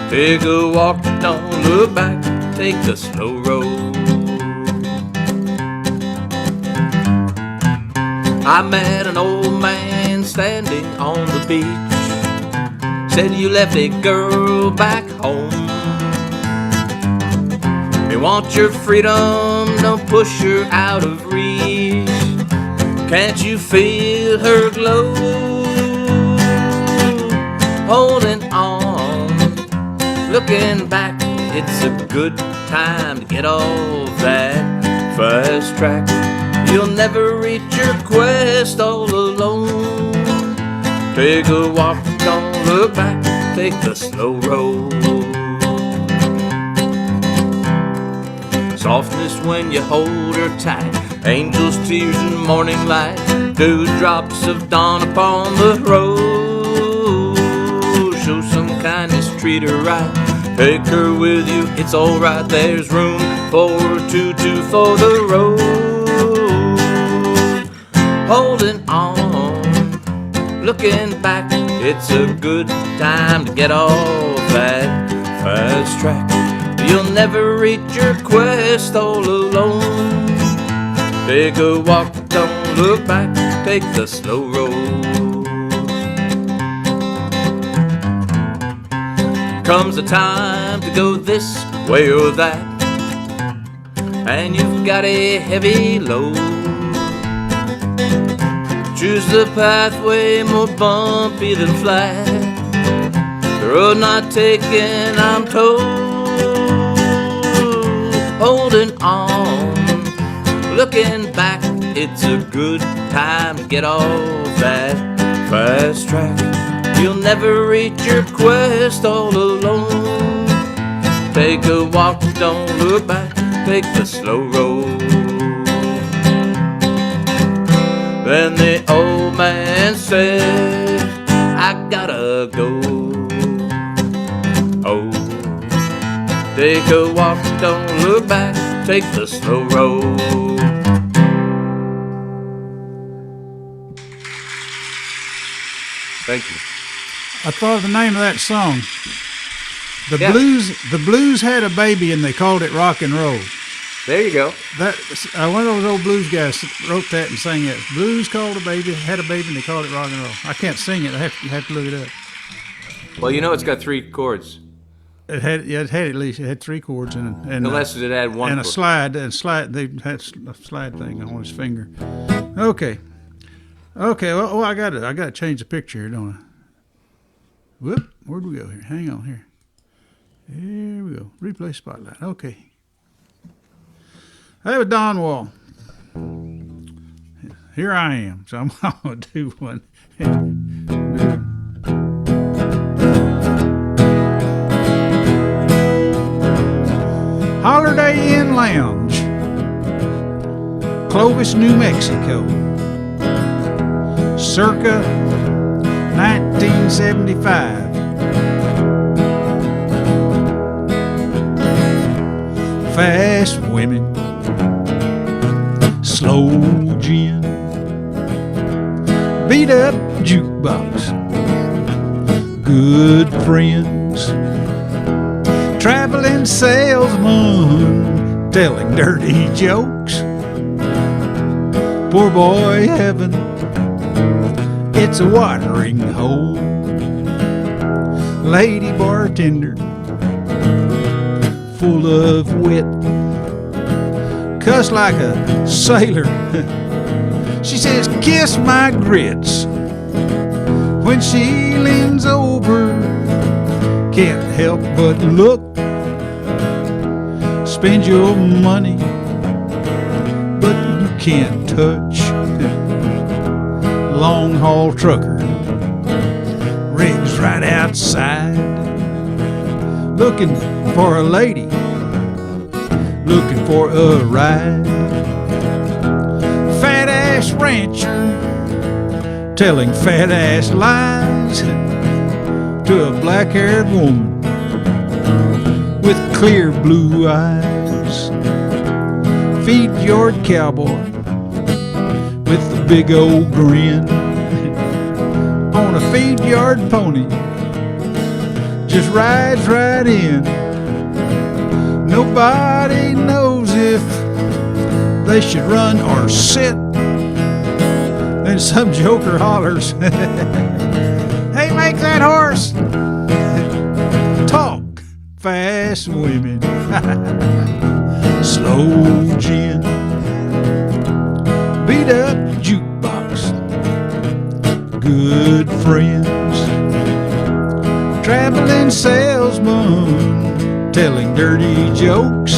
Take a walk, don't look back, take the slow road. I met an old man standing on the beach, said you left a girl back home. You want your freedom, don't push her out of reach. Can't you feel her glow? Holding on, looking back, it's a good time to get off that fast track. You'll never reach your quest all alone. Take a walk, don't look back, take the slow road. Softness when you hold her tight, angels' tears and morning light, dewdrops of dawn upon the road. Show some kindness, treat her right, Take her with you, it's alright, there's room for two for the road. Holding on, looking back, it's a good time to get off that fast track. You'll never reach your quest all alone. Take a walk, don't look back, take the slow road. Comes a time to go this way or that, and you've got a heavy load. Choose the pathway more bumpy than flat, the road not taken, I'm told. Holding on, looking back, it's a good time to get off that fast track. You'll never reach your quest all alone. Take a walk, don't look back, take the slow road. Then the old man said, I gotta go. Oh, take a walk, don't look back, take the slow road. Thank you. I thought of the name of that song. The Yeah. blues had a baby and they called it rock and roll. There you go. That one of those old blues guys wrote that and sang it. Blues called a baby, had a baby, and they called it rock and roll. I can't sing it. You have to look it up. Well, you know it's got 3 chords. It had at least 3 chords and Unless it had one and a chord. slide. They had a slide thing on his finger. Okay. Well, I got to change the picture here, don't I? Whoop. Where'd we go here? Hang on here. Here we go. Replay spotlight. Okay. Hey, with Don Wall. Here I am. So I'm going to do one. Holiday Inn Lounge, Clovis, New Mexico, circa 1975. Fast women, slow gin, beat up jukebox, good friends, traveling salesman telling dirty jokes. Poor boy heaven, it's a watering hole. Lady bartender, full of wit, cuss like a sailor. She says, kiss my grits. When she leans over, can't help but look. Spend your money, but you can't touch. Long haul trucker, rigs right outside, looking for a lady, looking for a ride. Fat ass rancher, telling fat ass lies to a black haired woman with clear blue eyes. Feed yard cowboy with the big old grin on a feed yard pony, just rides right in. Nobody knows if they should run or sit. Then some joker hollers, hey, make that horse talk. Fast women, slow gin, beat up jukebox, good friends, traveling salesman telling dirty jokes.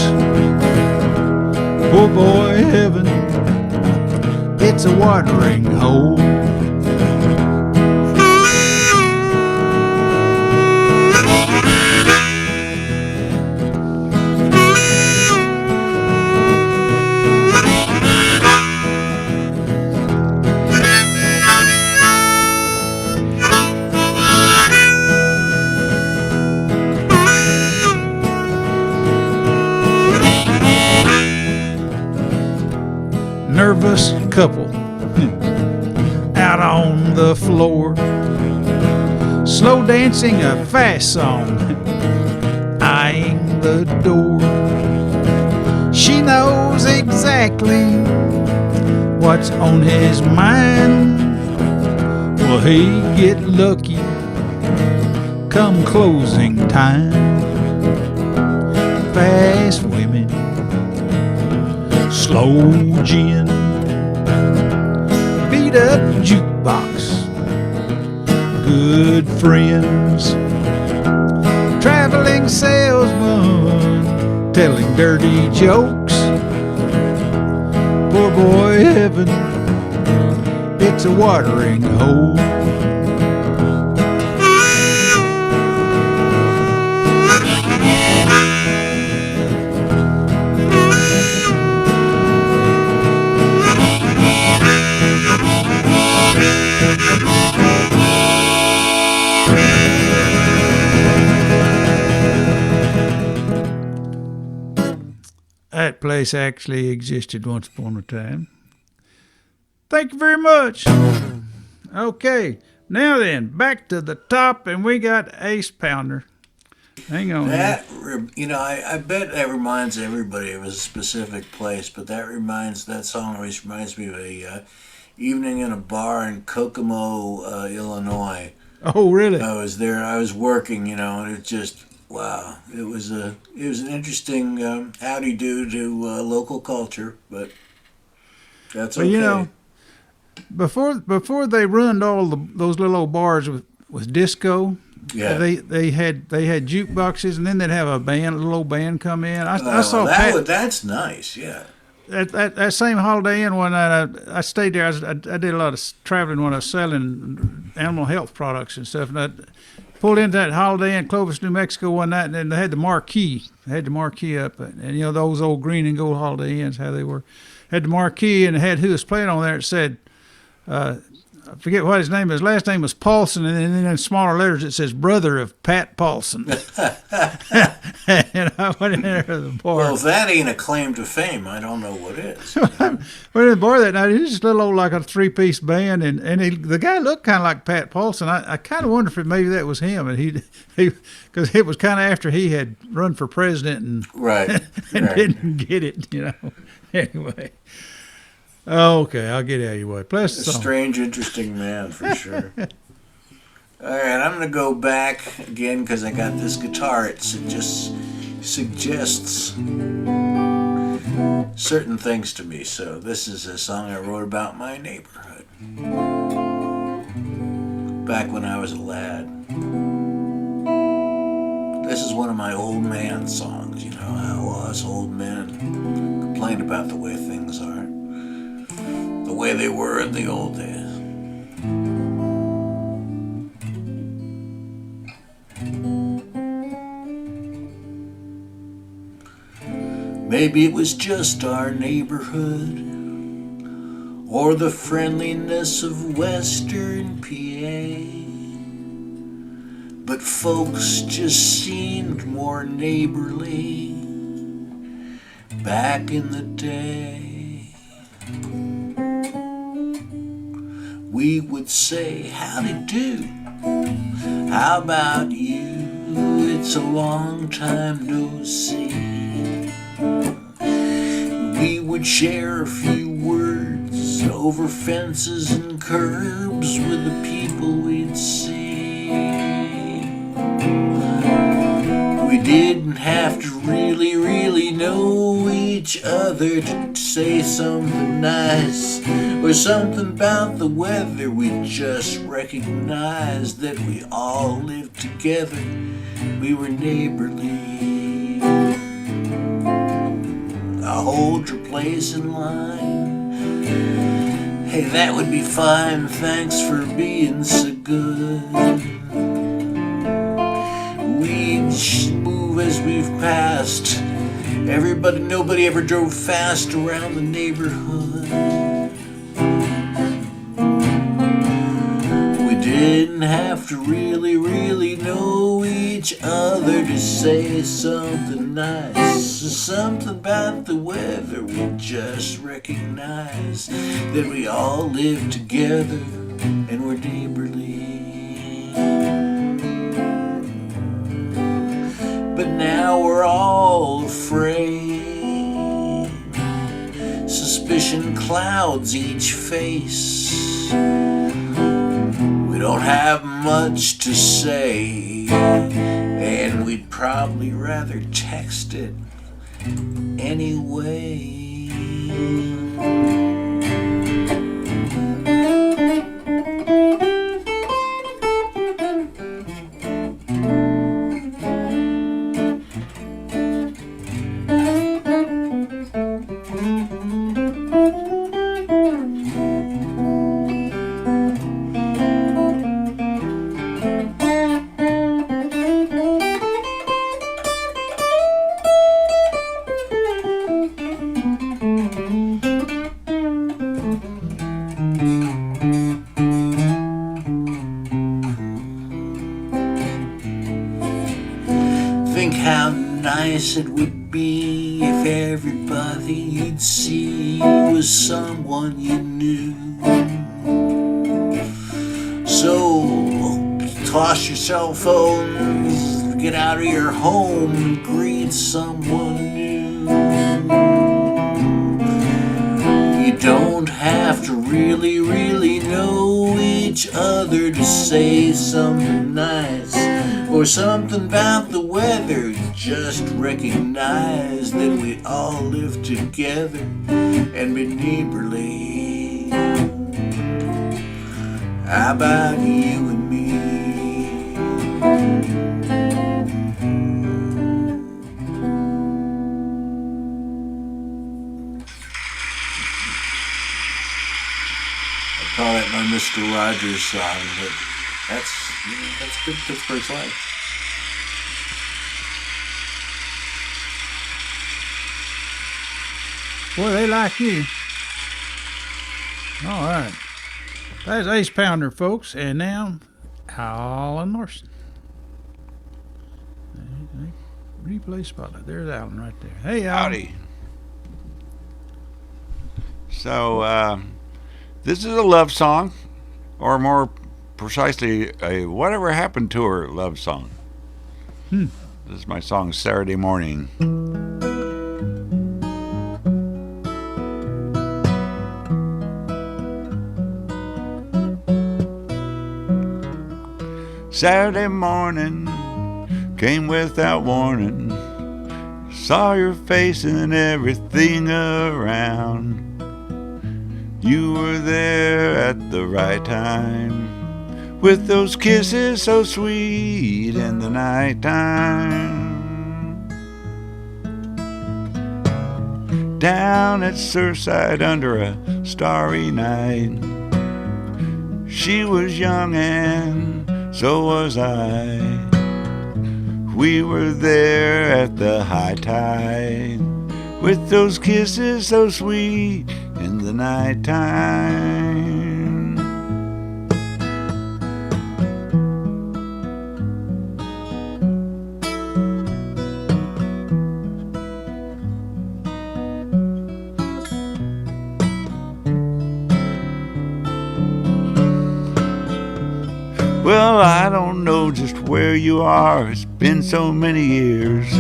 Poor boy heaven, it's a watering hole. couple out on the floor, slow dancing a fast song, eyeing the door. She knows exactly what's on his mind. Will he get lucky come closing time? Fast women, slow gin, beat up jukebox, good friends, traveling salesman telling dirty jokes. Poor boy heaven, it's a watering hole. That place actually existed once upon a time. Thank you very much. Okay, now then, back to the top, and we got Ace Pounder. Hang on. That, I bet that reminds everybody of a specific place, but that song always reminds me of a evening in a bar in Kokomo, Illinois. Oh, really? I was there. I was working, and it just wow. It was an interesting howdy do to local culture, but that's okay. Well, before they ruined all those little old bars with disco, yeah, they had jukeboxes, and then they'd have a little old band come in. I saw that's nice, yeah. That same Holiday Inn one night, I stayed there. I did a lot of traveling when I was selling animal health products and stuff. And I pulled into that Holiday Inn, Clovis, New Mexico one night, and then they had the marquee. They had the marquee up. And, those old green and gold Holiday Inns, how they were. Had the marquee, and it had who was playing on there. It said, I forget what his name is. His last name was Paulson, and then in smaller letters it says brother of Pat Paulson. And I went in there to the bar. Well, if that ain't a claim to fame, I don't know what is. Went in the bar that night. He was just a little old, like a three-piece band, and the guy looked kind of like Pat Paulson. I kind of wonder if maybe that was him, and he because it was kind of after he had run for president and right didn't get it, Anyway. Okay, I'll get out of your way. Plus, a strange, interesting man for sure. All right, I'm going to go back again because I got this guitar. It just suggests certain things to me. So this is a song I wrote about my neighborhood back when I was a lad. This is one of my old man songs, how us old men complain about the way things are, the way they were in the old days. Maybe it was just our neighborhood, or the friendliness of Western PA, but folks just seemed more neighborly back in the day. We would say, howdy do, how about you, it's a long time no see. We would share a few words over fences and curbs with the people we'd see. We didn't have to really know each other to say something nice or something about the weather. We just recognized that we all lived together. We were neighborly. I'll hold your place in line. Hey, that would be fine. Thanks for being so good. We'd move as we've passed. Nobody ever drove fast around the neighborhood. We didn't have to really know each other to say something nice. Something about the weather we just recognize that we all live together and we're neighborly. But now we're all afraid. Suspicion clouds each face. We don't have much to say, and we'd probably rather text it anyway. Think how nice it would be if everybody you'd see was someone you knew. So toss your cell phones, get out of your home and greet someone new. You don't have to really know each other to say something nice or something about the weather. Just recognize that we all live together and be neighborly. How about you and me? I call it my Mr. Rogers song, but that's good Pittsburgh's life. Boy, they like you. All right. That's Ace Pounder, folks. And now, Alan Larson. Replay spotlight. There's Alan right there. Hey, Alan. Howdy. So, this is a love song, or more precisely, a Whatever Happened to Her love song. This is my song, Saturday Morning. Saturday morning came without warning. Saw your face and everything around. You were there at the right time, with those kisses so sweet in the nighttime. Down at Surfside under a starry night, she was young and so was I. We were there at the high tide, with those kisses so sweet in the nighttime. Well, I don't know just where you are, it's been so many years.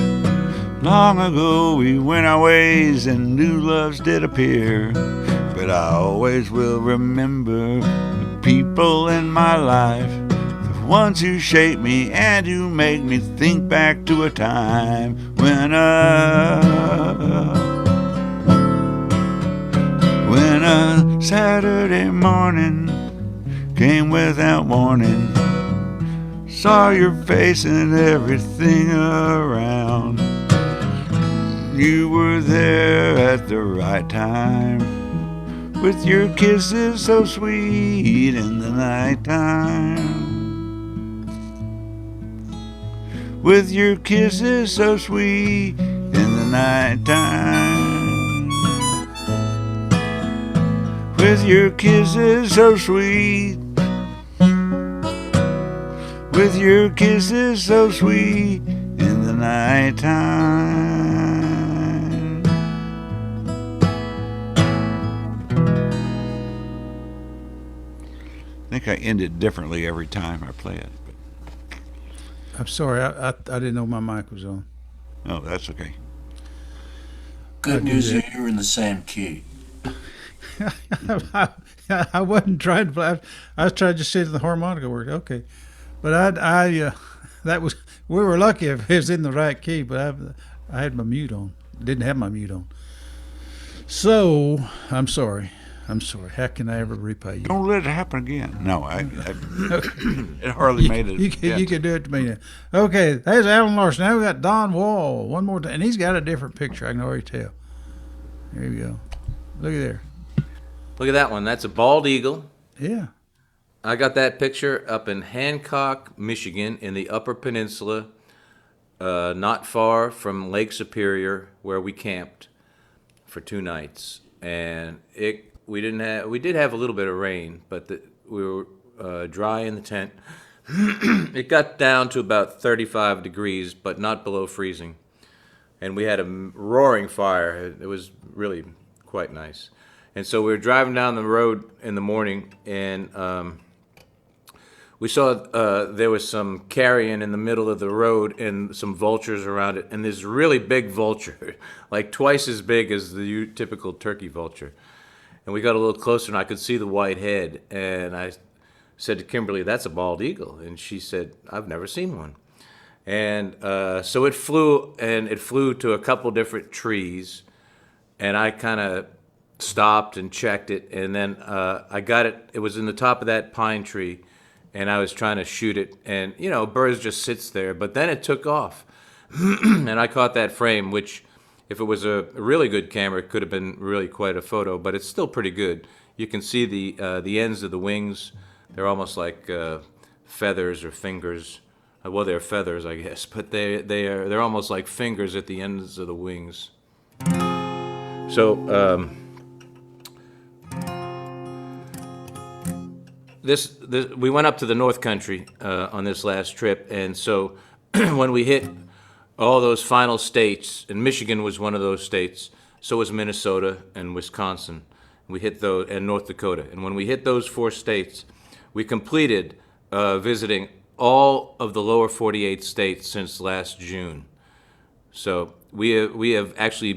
Long ago we went our ways and new loves did appear. But I always will remember the people in my life, the ones who shape me and who make me think back to a time when a Saturday morning came without warning. Saw your face and everything around. You were there at the right time, with your kisses so sweet in the nighttime. With your kisses so sweet in the nighttime. With your kisses so sweet. With your kisses so sweet in the nighttime. I think I end it differently every time I play it. I'm sorry, I didn't know my mic was on. Oh, that's okay. Good news is you're in the same key. I wasn't trying to play. I was trying to just see if the harmonica worked. Okay, but that was, we were lucky if it was in the right key. But I had my mute on. Didn't have my mute on. So I'm sorry. How can I ever repay you? Don't let it happen again. No, it hardly made it. You can do it to me now. Okay, there's Alan Larson. Now we got Don Wall. One more time, and he's got a different picture. I can already tell. There you go. Look at there. Look at that one. That's a bald eagle. Yeah. I got that picture up in Hancock, Michigan, in the Upper Peninsula, not far from Lake Superior, where we camped for 2 nights. And we did have a little bit of rain, but we were dry in the tent. It got down to about 35 degrees, but not below freezing. And we had a roaring fire. It was really quite nice. And so we were driving down the road in the morning, and we saw there was some carrion in the middle of the road and some vultures around it, and this really big vulture, like twice as big as the typical turkey vulture. And we got a little closer, and I could see the white head, and I said to Kimberly, "That's a bald eagle." And she said, "I've never seen one." And so it flew to a couple different trees, and I kind of stopped and checked it, and then I got it. It was in the top of that pine tree, and I was trying to shoot it, and birds just sits there. But then it took off, and I caught that frame, which, if it was a really good camera, it could have been really quite a photo. But it's still pretty good. You can see the ends of the wings. They're almost like feathers or fingers. Well, they're feathers, I guess, but they're almost like fingers at the ends of the wings. So this we went up to the North Country on this last trip, and so when we hit all those final states, and Michigan was one of those states, so was Minnesota and Wisconsin. We hit those, and North Dakota, and when we hit those 4 states, we completed visiting all of the lower 48 states since last June. So we have actually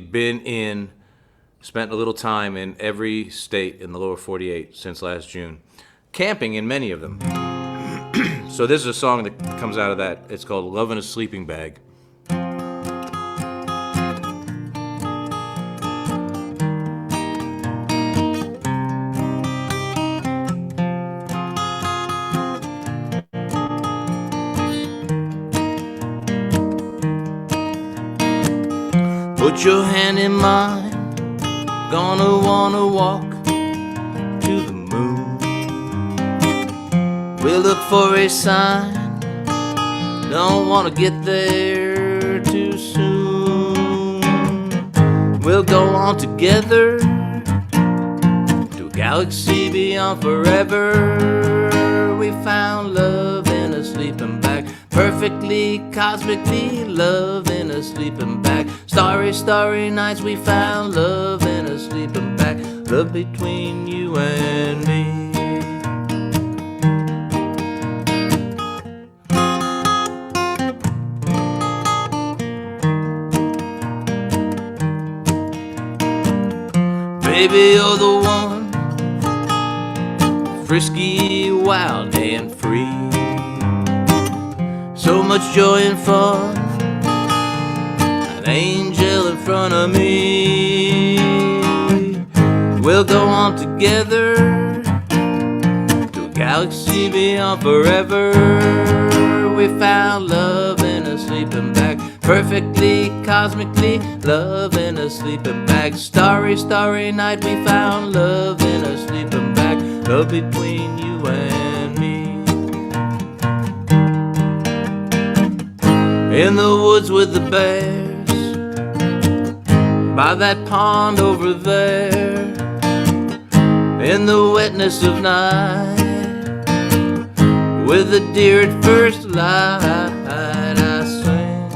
spent a little time in every state in the lower 48 since last June, camping in many of them. So this is a song that comes out of that. It's called "Love in a Sleeping Bag." Put your hand in mine, gonna wanna walk to the moon. We'll look for a sign, don't wanna get there too soon. We'll go on together to a galaxy beyond forever. We found love in a sleeping bag, perfectly, cosmically, love in a sleeping bag. Starry, starry nights, we found love in a sleeping bag. Love between you and me. Baby, you're the one, frisky, wild, and free. So much joy and fun, an angel in front of me. We'll go on together to a galaxy beyond forever. We found love in a sleeping bag, perfectly, cosmically, love in a sleeping bag. Starry, starry night, we found love in a sleeping bag. Love between you and me. In the woods with the bears, by that pond over there, in the wetness of night, with the deer at first light, I sing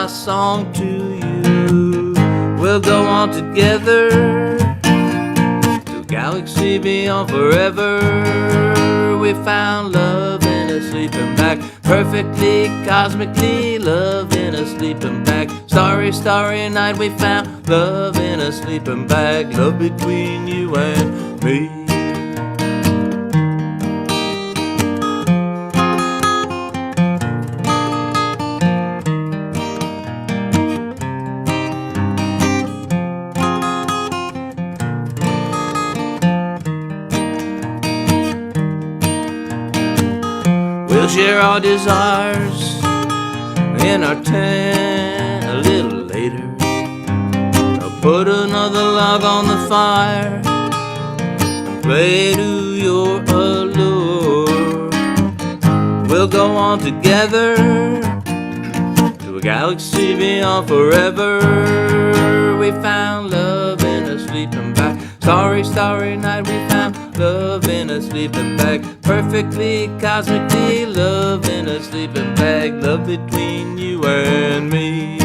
our song to you. We'll go on together to a galaxy beyond forever. We found love in a sleeping bag, perfectly, cosmically, love in a sleeping bag. Starry, starry night, we found love in a sleeping bag, love between you and me. We'll share our desires in our tent a little later. I'll put another log on the fire and play to your allure. We'll go on together to a galaxy beyond forever. We found love in a sleeping bag. Starry, starry night, we found love in a sleeping bag, perfectly, cosmically, love in a sleeping bag, love between you and me.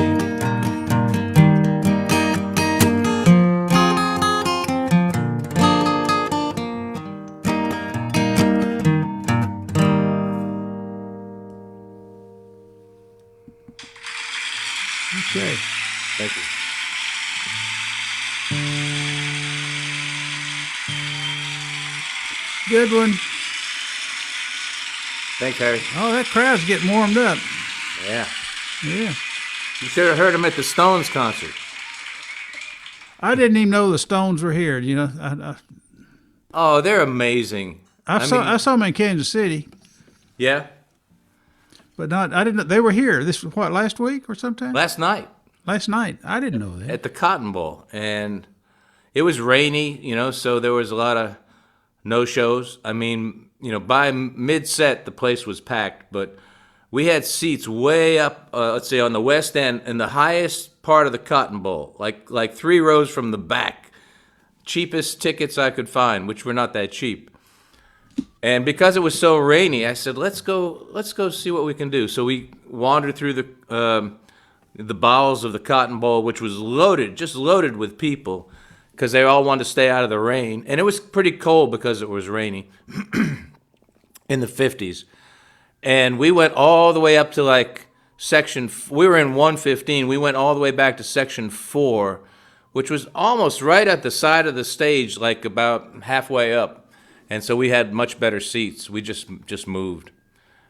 Okay. Thank you. Good one. Thanks, Harry. Oh, that crowd's getting warmed up. Yeah. Yeah. You should have heard him at the Stones concert. I didn't even know the Stones were here. You know, Oh, they're amazing. I saw them in Kansas City, Yeah, but not. I didn't. They were here. This was what, last week or sometime? last night Last night. I didn't know that. at the Cotton Bowl, and it was rainy, so there was a lot of no-shows. I mean, by mid-set, the place was packed, but we had seats way up, let's say on the west end, in the highest part of the Cotton Bowl, like 3 rows from the back. Cheapest tickets I could find, which were not that cheap. And because it was so rainy, I said, let's go see what we can do. So we wandered through the bowels of the Cotton Bowl, which was just loaded with people, because they all wanted to stay out of the rain. And it was pretty cold because it was rainy in the 50s. And we went all the way up to we were in 115. We went all the way back to section 4, which was almost right at the side of the stage, like about halfway up. And so we had much better seats. We just moved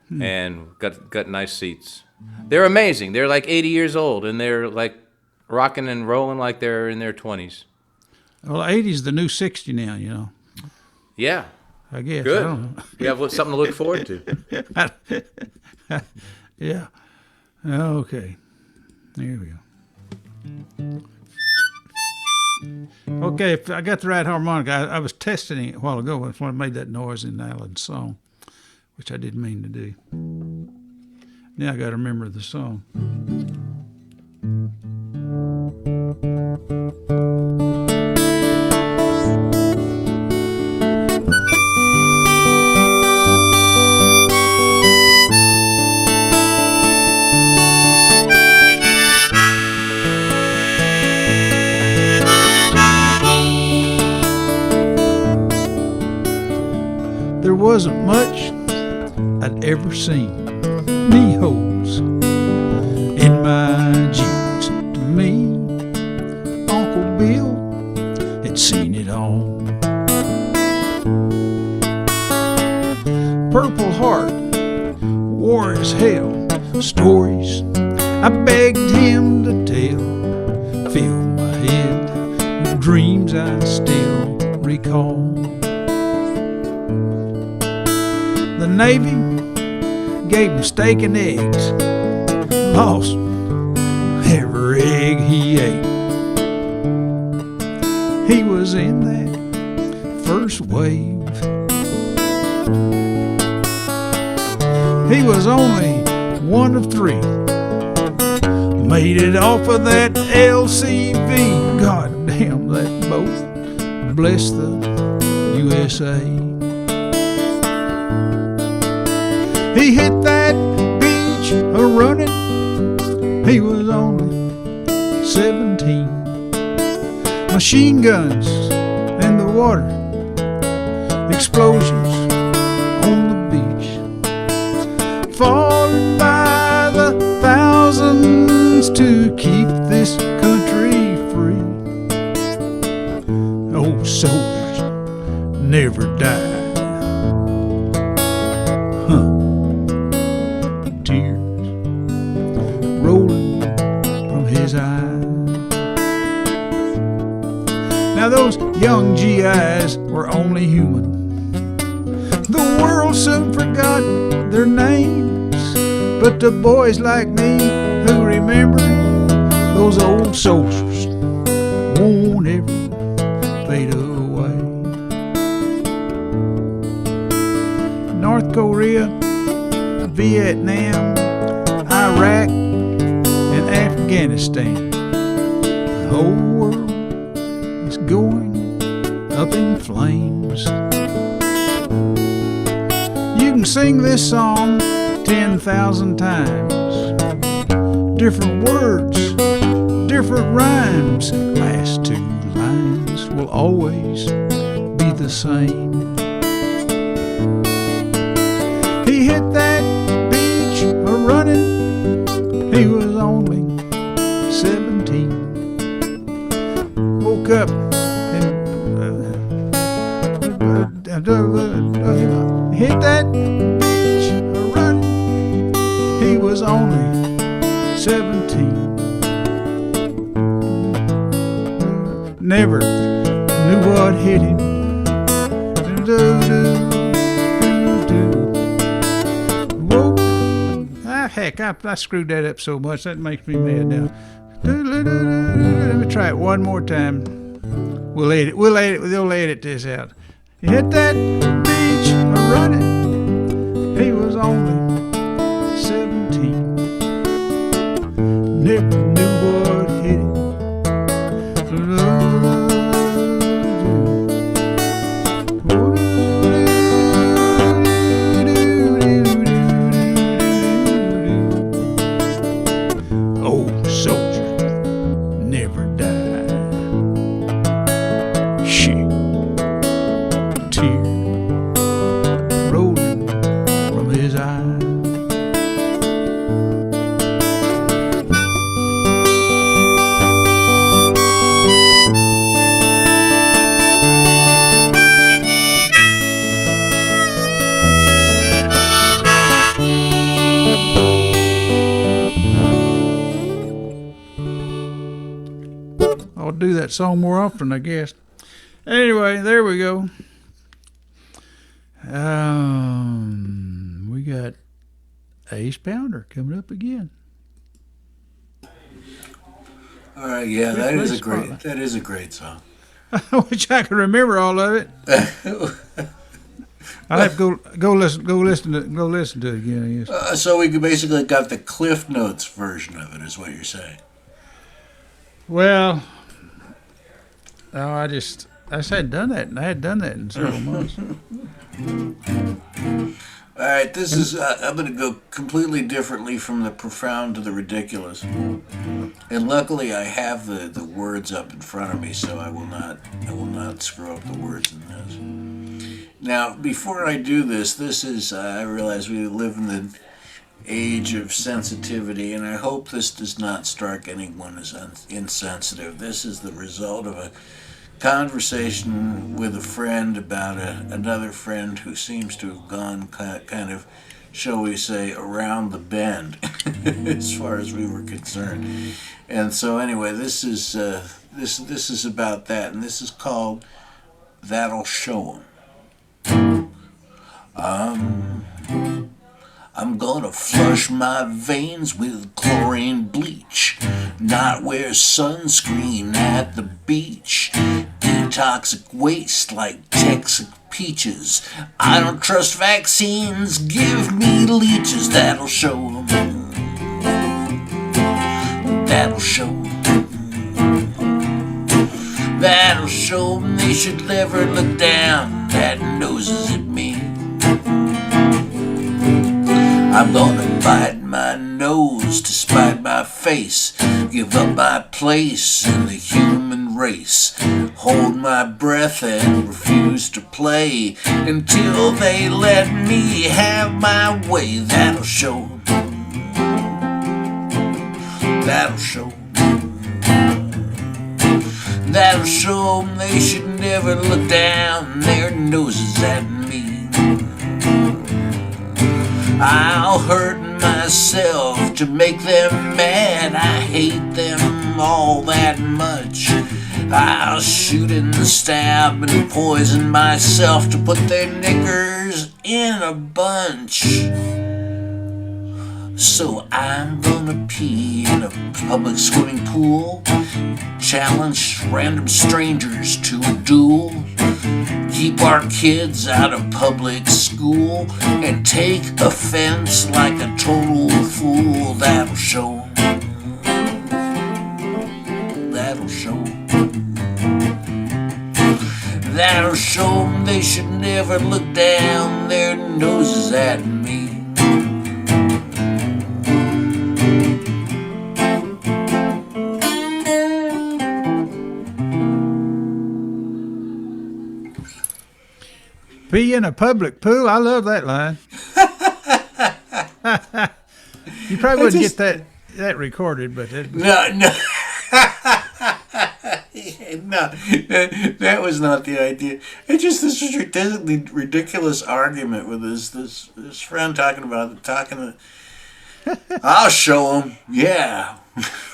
and got nice seats. They're amazing. They're like 80 years old, and they're like rocking and rolling like they're in their 20s. Well, 80's the new 60 now. Yeah. I guess. Good. I don't know. You have something to look forward to. Yeah. Okay. There we go. Okay, if I got the right harmonica. I was testing it a while ago when I made that noise in Alan's song, which I didn't mean to do. Now I got to remember the song. There wasn't much I'd ever seen. Knee holes in my jeans. To me, Uncle Bill had seen it all. Purple Heart, war as hell. Stories I begged him to tell filled my head with dreams I still recall. The Navy gave him steak and eggs, lost every egg he ate. He was in that first wave. He was only one of 3. Made it off of that LCV. God damn that boat. Bless the USA. He hit that beach a-running. he was only 17. Machine guns in the water, explosions on the beach, falling by the thousands to keep this country free. Old soldiers never die. Tears rolling from his eyes. Now those young GIs were only human. The world soon forgot their names, but the boys like me who remember those old soldiers won't ever fade away. North Korea, Vietnam, Iraq, and Afghanistan. The whole world is going up in flames. You can sing this song 10,000 times. Different words, different rhymes. Last two lines will always be the same. He hit that beach a-running. He was only 17. Woke up and hit that beach a-running. He was only 17. Never knew what hit him. Heck, I screwed that up so much that makes me mad now. Let me try it one more time. We'll edit this out. He hit that beach a-running. He was only 17. Never knew what hit him. Old soldier never die. Shit. Tear rolling from his eye. I'll do that song more often, I guess. Anyway, there we go. We got Ace Pounder coming up again. All right, yeah, that is a great song. I wish I could remember all of it. I have to go listen to it again, I guess. So we basically got the Cliff Notes version of it, is what you're saying. Well, no, I just hadn't done that, and I hadn't done that in several months. All right, this is I'm going to go completely differently from the profound to the ridiculous, and luckily I have the words up in front of me, so I will not screw up the words in this. Now, before I do this is I realize we live in the age of sensitivity, and I hope this does not strike anyone as insensitive. This is the result of a conversation with a friend about another friend who seems to have gone kind of, shall we say, around the bend as far as we were concerned. And so anyway, this is about that, and this is called That'll Show 'Em. I'm gonna flush my veins with chlorine bleach, not wear sunscreen at the beach, eat toxic waste like Texas peaches. I don't trust vaccines, give me leeches. That'll show 'em. That'll show 'em. That'll show 'em they should never look down at noses at me. I'm gonna bite my nose to spite my face. face, give up my place in the human race, hold my breath and refuse to play until they let me have my way. That'll show. That'll show. That'll show 'em they should never look down their noses at me. I'll hurt myself to make them mad. I hate them all that much. I'll shoot and stab and poison myself to put their knickers in a bunch. So I'm gonna pee in a public swimming pool, challenge random strangers to a duel, keep our kids out of public school, and take offense like a total fool. That'll show. That'll show. That'll show 'em they should never look down their noses at me. Pee in a public pool. I love that line. You probably wouldn't get that recorded, but No. No, that was not the idea. It's just this ridiculous argument with this friend talking. I'll show him. Yeah,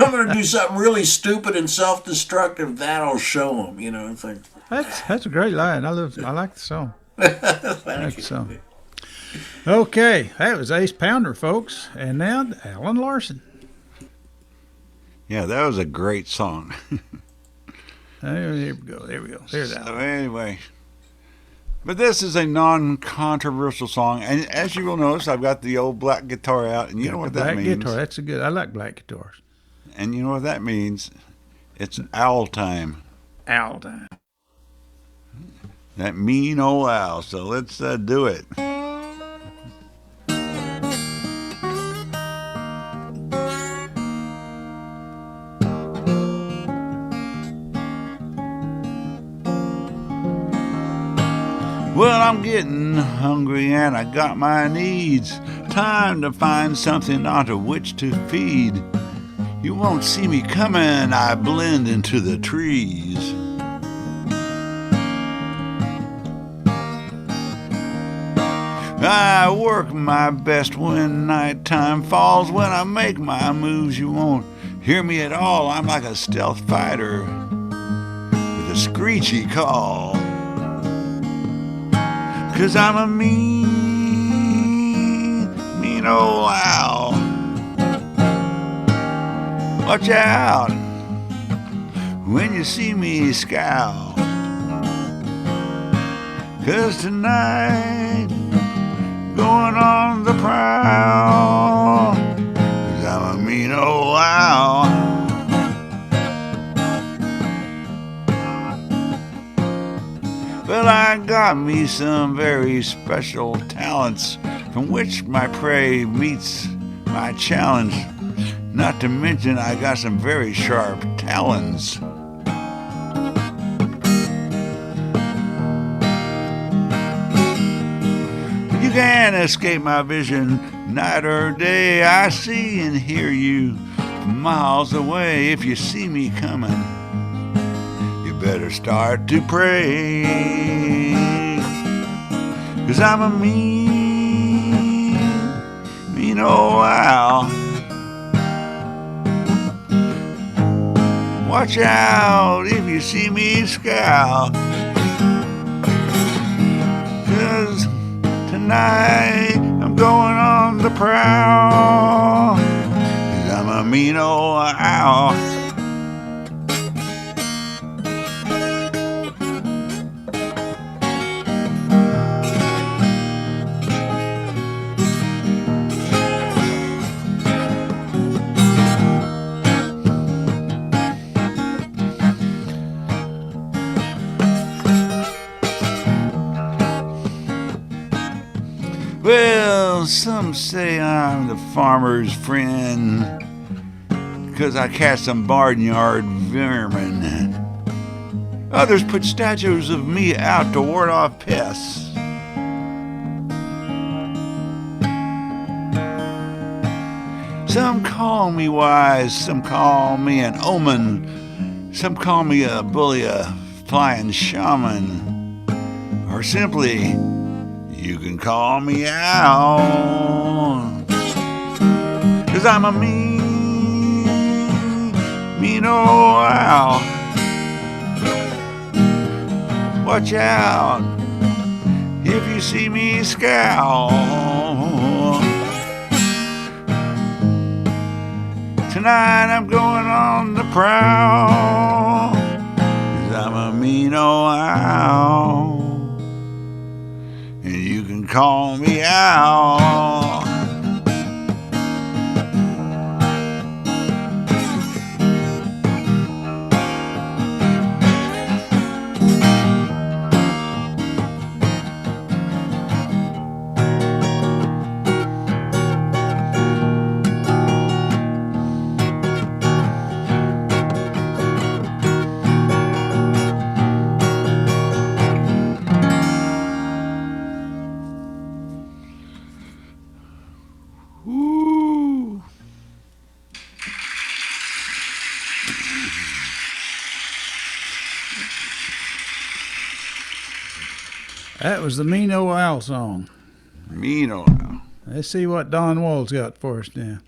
I'm gonna do something really stupid and self-destructive. That'll show him. You know, it's like that's a great line. I like the song. thank you. So, okay, that was Ace Pounder, folks, and now Alan Larson. Yeah, that was a great song. There we go. There's So Alan. anyway, but this is a non-controversial song, and as you will notice, I've got the old black guitar out, and you know what that Black means. guitar. That's a good. I like black guitars. And you know what that means? It's owl time. Owl time. That mean old owl. So let's do it. Well, I'm getting hungry and I got my needs. Time to find something onto which to feed. You won't see me coming, I blend into the trees. I work my best when nighttime falls. When I make my moves, you won't hear me at all. I'm like a stealth fighter with a screechy call. 'Cause I'm a mean old owl. Watch out when you see me scowl. 'Cause tonight going on the prowl, 'cause I'm a mean old owl. Well, I got me some very special talents from which my prey meets my challenge. Not to mention I got some very sharp talons. You can't escape my vision night or day. I see and hear you from miles away. If you see me coming, you better start to pray. 'Cause I'm a mean old owl. Watch out if you see me scowl. 'Cause tonight I'm going on the prowl. 'Cause I'm a mean old owl. Well, some say I'm the farmer's friend, 'cause I catch some barnyard vermin. Others put statues of me out to ward off pests. Some call me wise, some call me an omen, some call me a bully, a flying shaman, or simply, you can call me out. 'Cause I'm a mean old owl. Watch out if you see me scowl. Tonight I'm going on the prowl, 'cause I'm a mean old owl, and you can call me out. Woo. That was the Mean Old Owl song. Mean old owl. Let's see what Don Wall's got for us now.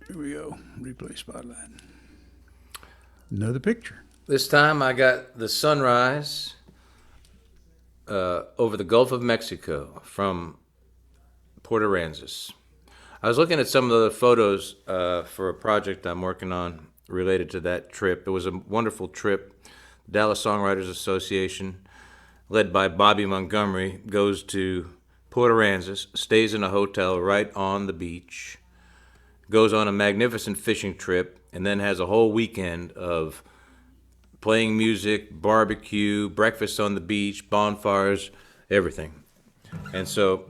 Here we go. Replay spotlight. Another picture. This time I got the sunrise over the Gulf of Mexico from Port Aransas. I was looking at some of the photos for a project I'm working on related to that trip. It was a wonderful trip. Dallas Songwriters Association, led by Bobby Montgomery, goes to Port Aransas, stays in a hotel right on the beach, goes on a magnificent fishing trip, and then has a whole weekend of playing music, barbecue, breakfast on the beach, bonfires, everything. And so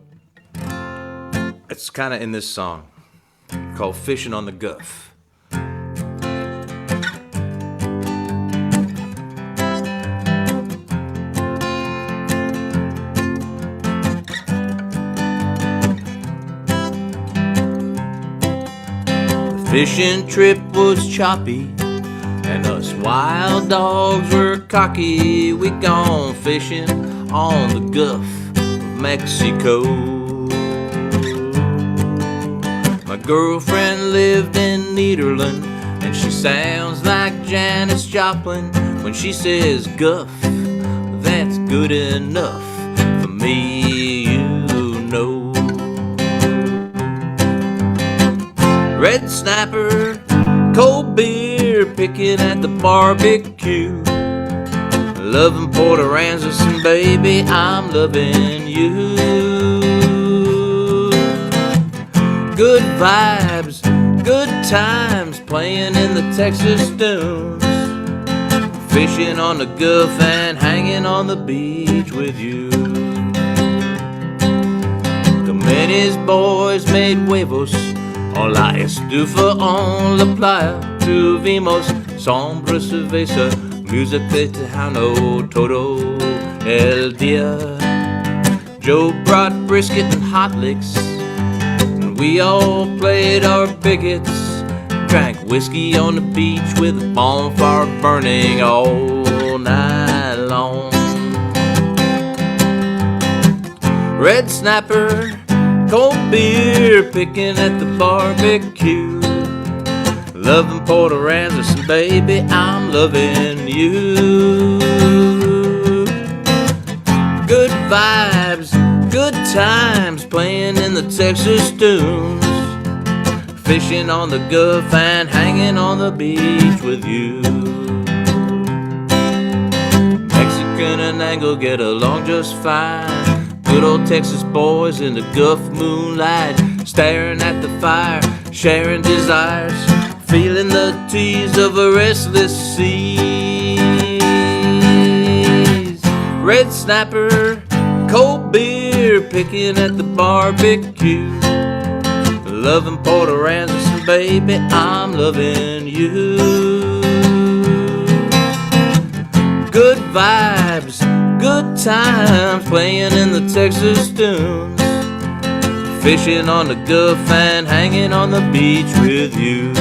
it's kind of in this song called Fishing on the Guff. The fishing trip was choppy, and us wild dogs were cocky. We gone fishing on the Gulf of Mexico. My girlfriend lived in Nederland, and she sounds like Janis Joplin when she says guff. That's good enough for me, you know. Red snapper, cold beer, picking at the barbecue. Loving Port Aransas, and baby, I'm loving you. Good vibes, good times, playing in the Texas dunes. Fishing on the Gulf and hanging on the beach with you. Comenes boys made huevos on la estufa, on la playa. Tuvimos sombra cerveza, music de Tejano todo el día. Joe brought brisket and hot licks, and we all played our bigots. Drank whiskey on the beach with a bonfire burning all night long. Red snapper, cold beer, picking at the barbecue. Loving Port Aransas, and baby, I'm loving you. Good vibes, good times, playing in the Texas dunes. Fishing on the Gulf and hanging on the beach with you. Mexican and Anglo get along just fine. Good old Texas boys in the Gulf moonlight, staring at the fire, sharing desires, feeling the tease of a restless seas. Red snapper, cold beer, picking at the barbecue. loving Port Aransas, and baby, I'm loving you. Good vibes, good times, playing in the Texas dunes, fishing on the Gulf and hanging on the beach with you.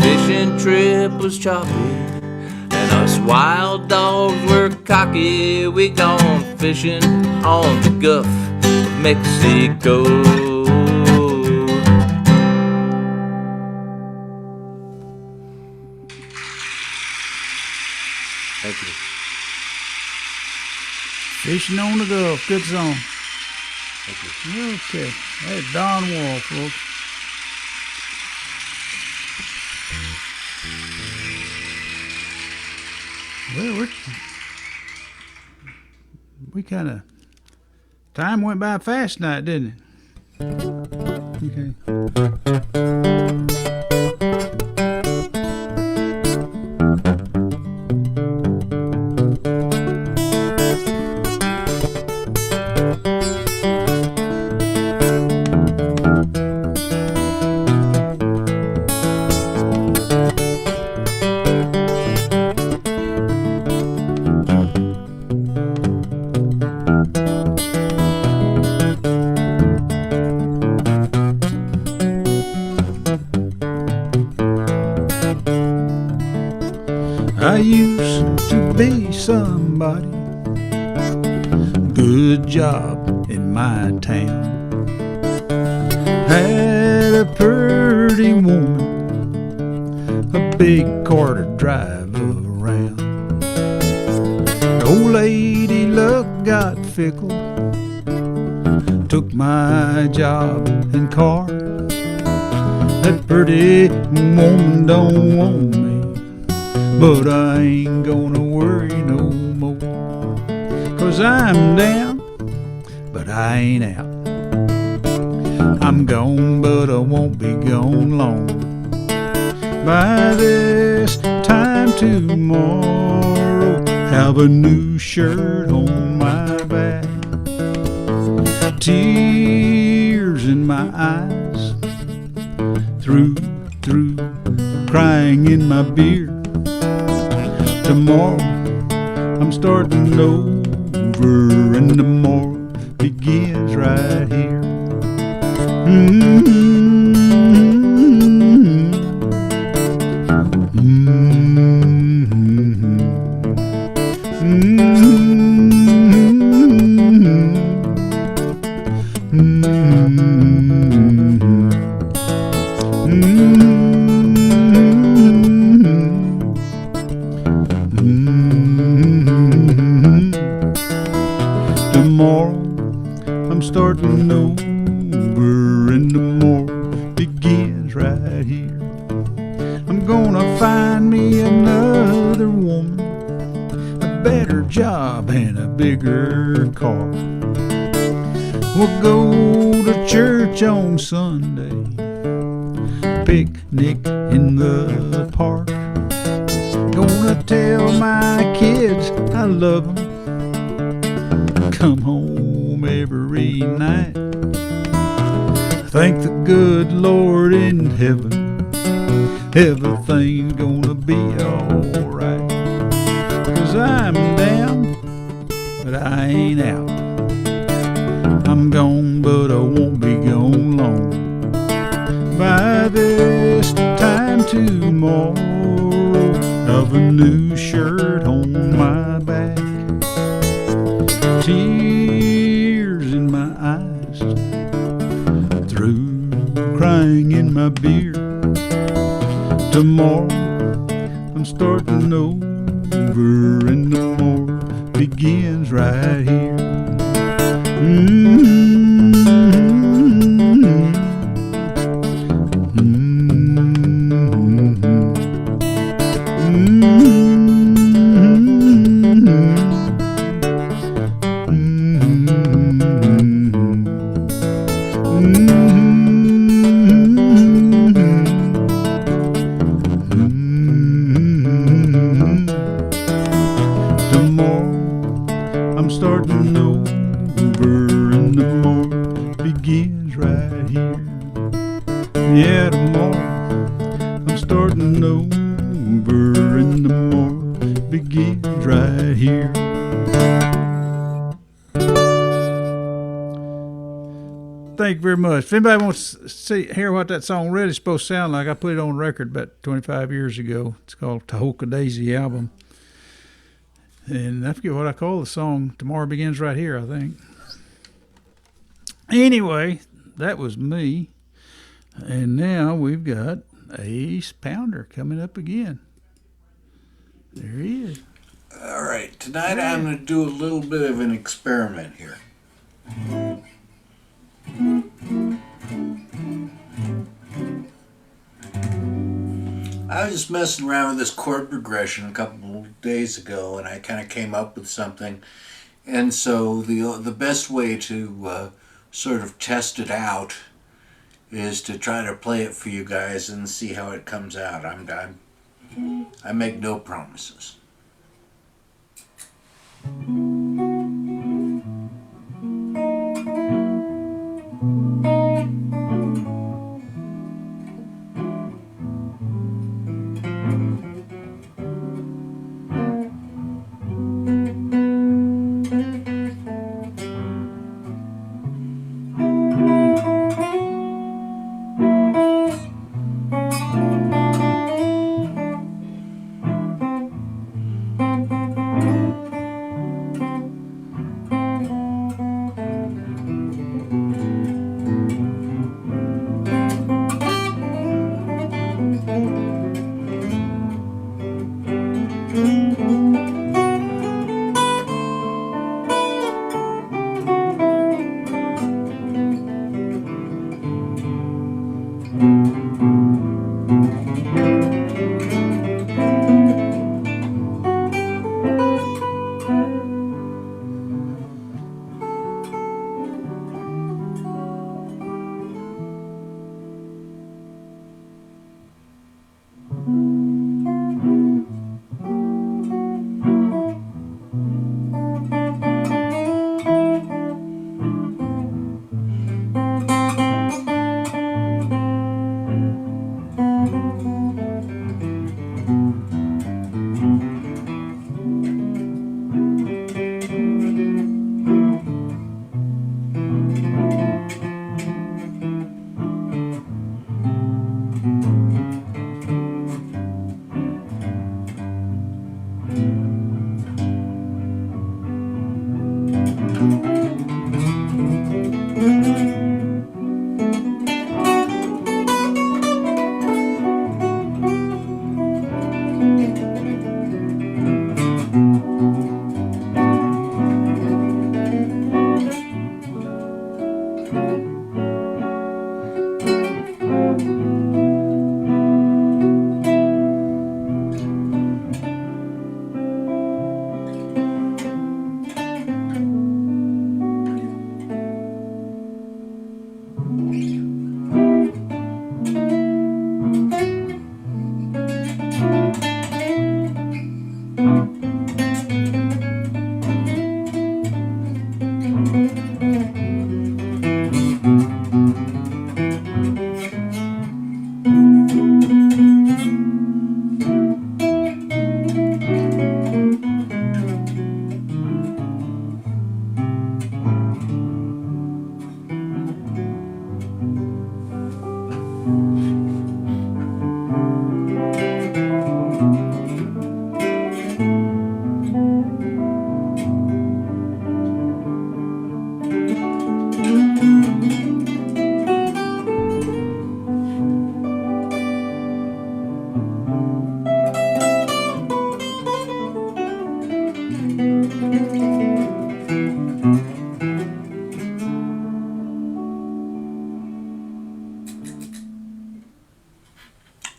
Fishing trip was choppy, and us wild dogs were cocky. We gone fishing on the Gulf of Mexico. Thank you. Fishing on the Gulf. Good song. Thank you. Okay. That's Don Wall, folks. Well, we kind of, time went by fast tonight, didn't it? Okay. I used to be somebody, good job in my town. Had a pretty woman, a big car to drive around. Old lady luck got fickle, took my job and car. That pretty woman don't want me, but I ain't gonna worry no more. 'Cause I'm down, but I ain't out. I'm gone, but I won't be gone long. By this time tomorrow, have a new shirt on my back. Tears in my eyes, through, crying in my beer. Tomorrow I'm starting over, and tomorrow begins right here. Tomorrow I'm starting over, and tomorrow begins right here. I'm gonna find me another woman, a better job and a bigger car. We'll go to church on Sunday, picnic in the park. Gonna tell my kids I love them, come home every night. Thank the good Lord in heaven, everything's gonna be alright. 'Cause I'm down, but I ain't out. I'm gone, but I won't be gone long. By this time tomorrow, have a new shirt on my back. Tears in my eyes, through crying in my beer. Tomorrow I'm starting over, and tomorrow begins right here. Tomorrow I'm starting over, and tomorrow begins right here. Yeah, tomorrow I'm starting over, and tomorrow begins right here. Thank you very much. If anybody wants to hear what that song really is supposed to sound like, I put it on record about 25 years ago. It's called Tahoka Daisy album. And I forget what I call the song. Tomorrow Begins Right Here, I think. Anyway, that was me. And now we've got Ace Pounder coming up again. There he is. All right, tonight I'm going to do a little bit of an experiment here. I was just messing around with this chord progression a couple of days ago, and I kind of came up with something. And so the best way to sort of test it out is to try to play it for you guys and see how it comes out. I make no promises.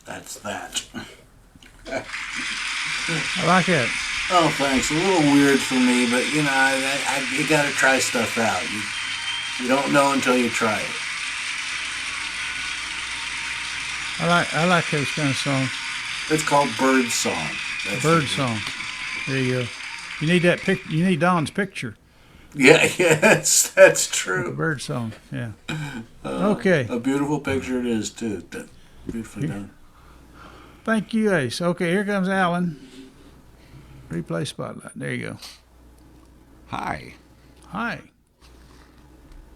That's that. I like it. Oh, thanks. A little weird for me, but you know, you got to try stuff out. You don't know until you try it. I like those kind of songs. It's called Bird Song. That's Bird it. song. There you go. You need that pic. You need Don's picture. Yeah, yes, that's The true. bird song. Yeah. Okay. A beautiful picture it is too. Beautifully done. Thank you, Ace. Okay, here comes Alan. Replay spotlight. There you go. Hi. Hi.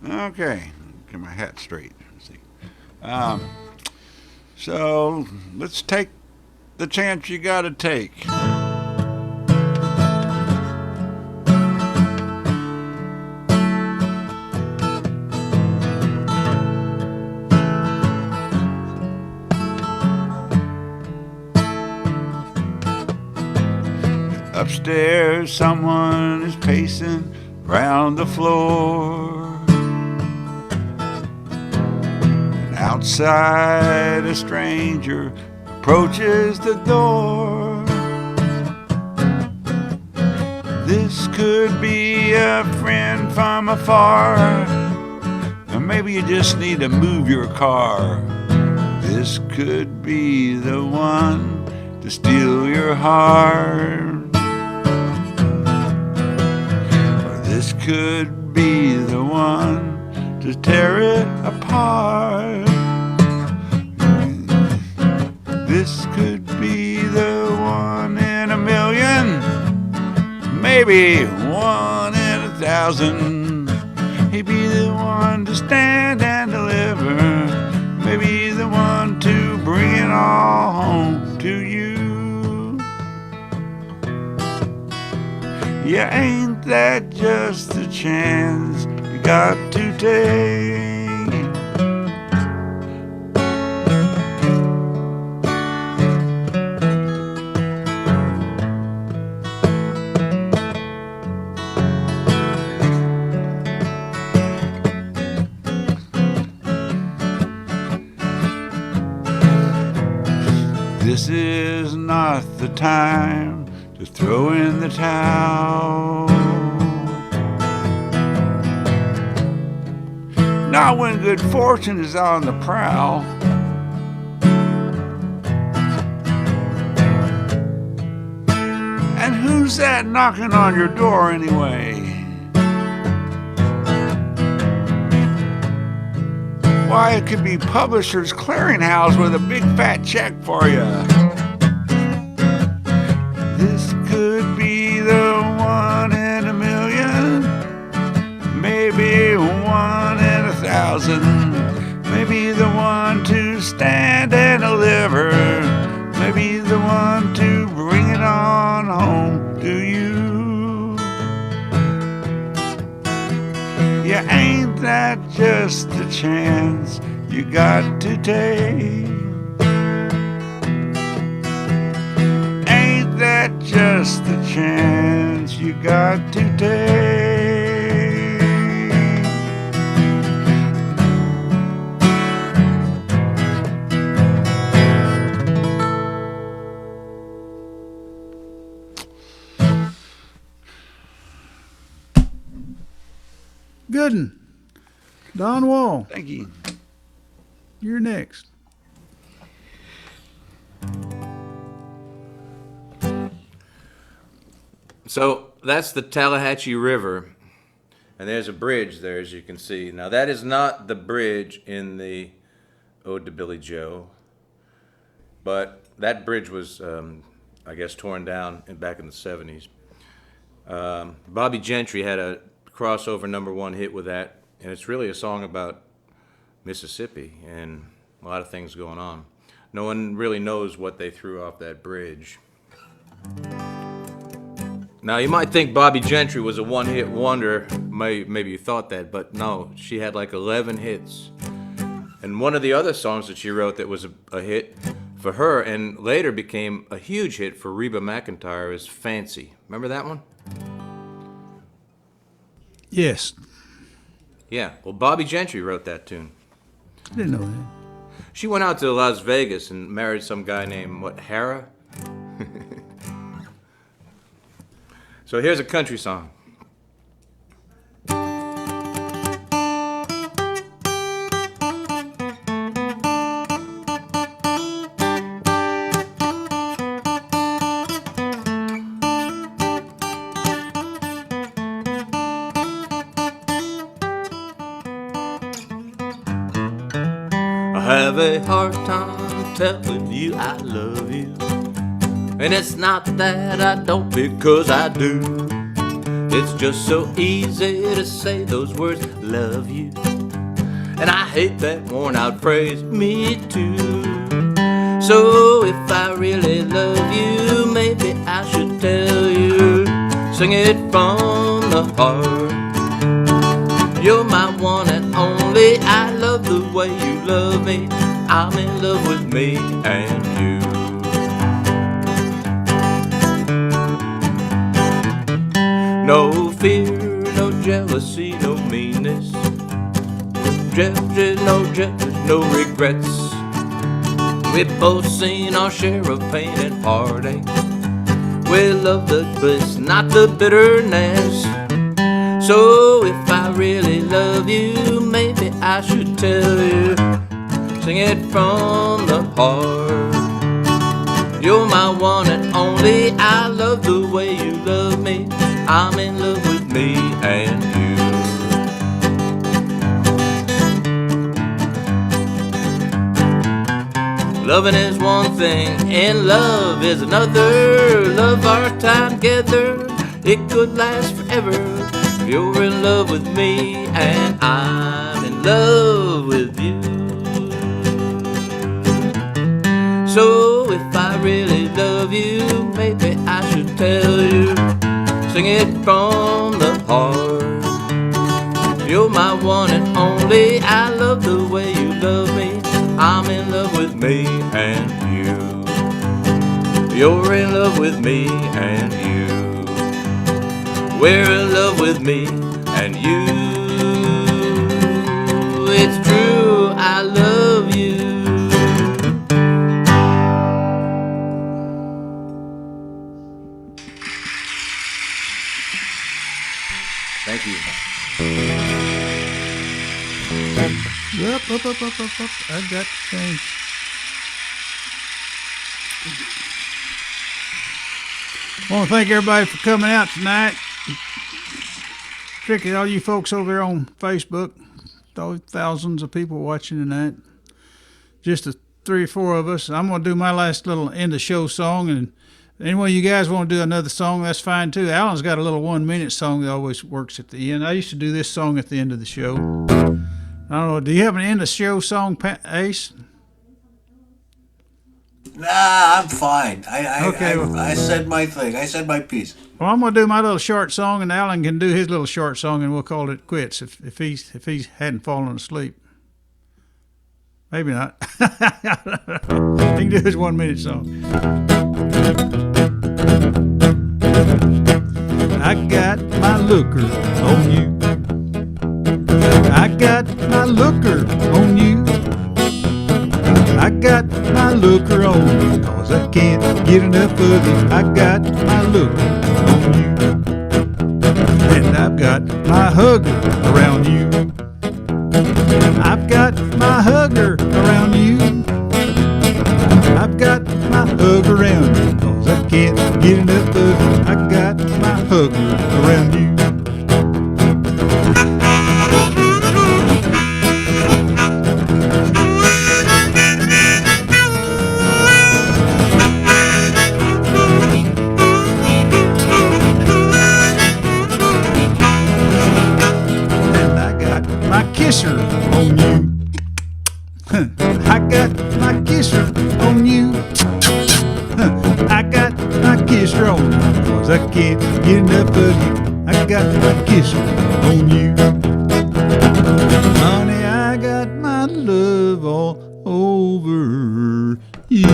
Okay. Get my hat straight. Let's see. So let's take the chance you gotta take. Upstairs, someone is pacing round the floor. And outside, a stranger approaches the door. This could be a friend from afar, or maybe you just need to move your car. This could be the one to steal your heart. Or this could be the one to tear it apart. This could be the one in a million, maybe one in 1,000. He'd be the one to stand and deliver, maybe the one to bring it all home to you. Yeah, ain't that just a chance you got to take? This is not the time to throw in the towel. Not when good fortune is on the prowl. And who's that knocking on your door anyway? Why, it could be Publishers Clearinghouse with a big fat check for you. This could be the one in a million, maybe one in 1,000, maybe the one to stand and deliver, maybe the one to bring it on home to you. Yeah, ain't that just a chance you got to take? Ain't that just a chance you got to take? Gooden. Don Wall, Thank you. you're next. So that's the Tallahatchie River, and there's a bridge there, as you can see. Now, that is not the bridge in the Ode to Billy Joe, but that bridge was, I guess, torn down back in the 70s. Bobby Gentry had a crossover #1 hit with that, and it's really a song about Mississippi and a lot of things going on. No one really knows what they threw off that bridge. Now, you might think Bobby Gentry was a one-hit wonder. Maybe you thought that, but no, she had like 11 hits. And one of the other songs that she wrote that was a hit for her and later became a huge hit for Reba McEntire is Fancy. Remember that one? Yes. Yeah, well, Bobby Gentry wrote that tune. I didn't know that. She went out to Las Vegas and married some guy named, Hara? So here's a country song. have a hard time telling you I love you. And it's not that I don't, because I do. It's just so easy to say those words, love you. And I hate that worn out phrase, me too. So if I really love you, maybe I should tell you, sing it from the heart. You're my one and only, I love the way you love me. I'm in love with me and you. No fear, no jealousy, no meanness, no jealous, no regrets. We've both seen our share of pain and heartache. We love the bliss, not the bitterness. So if I really love you, maybe I should tell you, sing it from the heart. You're my one and only, I love the way you love me. I'm in love with me and you. Loving is one thing and love is another. Love our time together, it could last forever. If you're in love with me and I'm in love with you. So if I really love you, maybe I should tell you, sing it from the heart. You're my one and only, I love the way you love me. I'm in love with me and you. You're in love with me and you. We're in love with me and you. It's true, I love you. Thank you. Up. I got the thing. I want to thank everybody for coming out tonight. Particularly all you folks over there on Facebook. Thousands of people watching tonight. Just the 3 or 4 of us. I'm going to do my last little end of show song, and anyone of you guys want to do another song, that's fine too. Alan's got a little 1-minute song that always works at the end. I used to do this song at the end of the show. I don't know. Do you have an end of show song, Ace? Nah, I'm fine. Okay, I said my thing. I said my piece. Well, I'm going to do my little short song, and Alan can do his little short song, and we'll call it quits if he hadn't fallen asleep. Maybe not. He can do his 1-minute song. I got my looker on you. I got my looker on you. I got my looker on you, 'cause I can't get enough of you. I got my looker on you. And I've got my hugger around you. I've got my hugger around you. I've got my hug around you, 'cause I can't get enough of you. I got my hugger around you. Kisser on you. I got my kisser on you. I got my kisser on you, 'cause I can't get enough of you. I got my kisser on you. Honey, I got my love all over you.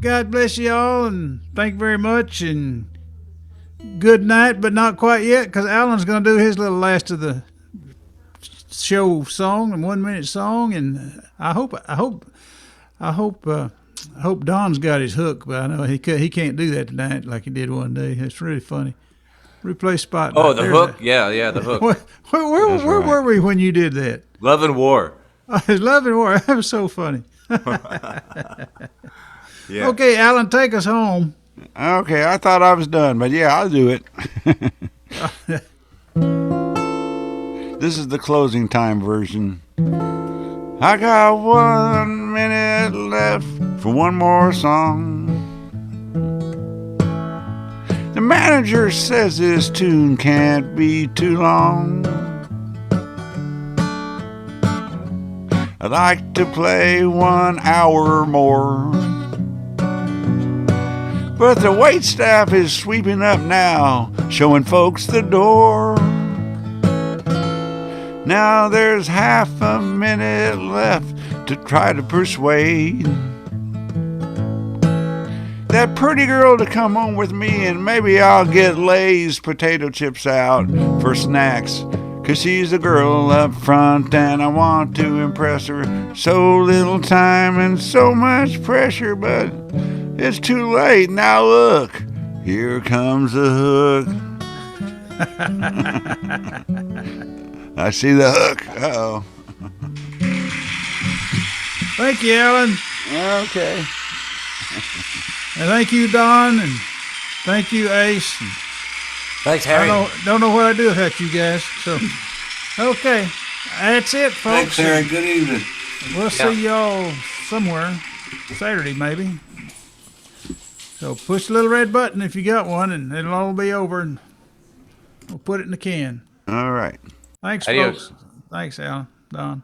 God bless you all, and thank you very much, and good night, but not quite yet, because Alan's going to do his little last of the show song, and 1-minute song, and I hope Don's got his hook, but I know he can't do that tonight like he did one day. It's really funny. Replay spot. Oh, the hook? Yeah, the hook. Where were we when you did that? Love and War. Love and War. That was so funny. Yeah. Okay, Alan, take us home. Okay, I thought I was done, but yeah, I'll do it. This is the closing time version. I got 1 minute left for one more song. The manager says this tune can't be too long. I'd like to play 1 hour more, but the wait staff is sweeping up now, showing folks the door. Now there's half a minute left to try to persuade that pretty girl to come home with me, and maybe I'll get Lay's potato chips out for snacks. 'Cause she's a girl up front and I want to impress her. So little time and so much pressure, but it's too late. Now look, here comes the hook. I see the hook. Uh-oh. Thank you, Alan. Okay. And thank you, Don. And thank you, Ace. And Thanks, I Harry. don't know what I'd do without you guys. So, okay. That's it, folks. Thanks, Harry. Good evening. We'll see y'all somewhere. Saturday, maybe. So push the little red button if you got one, and it'll all be over, and we'll put it in the can. All right. Thanks, Adios. folks. Thanks, Alan. Don.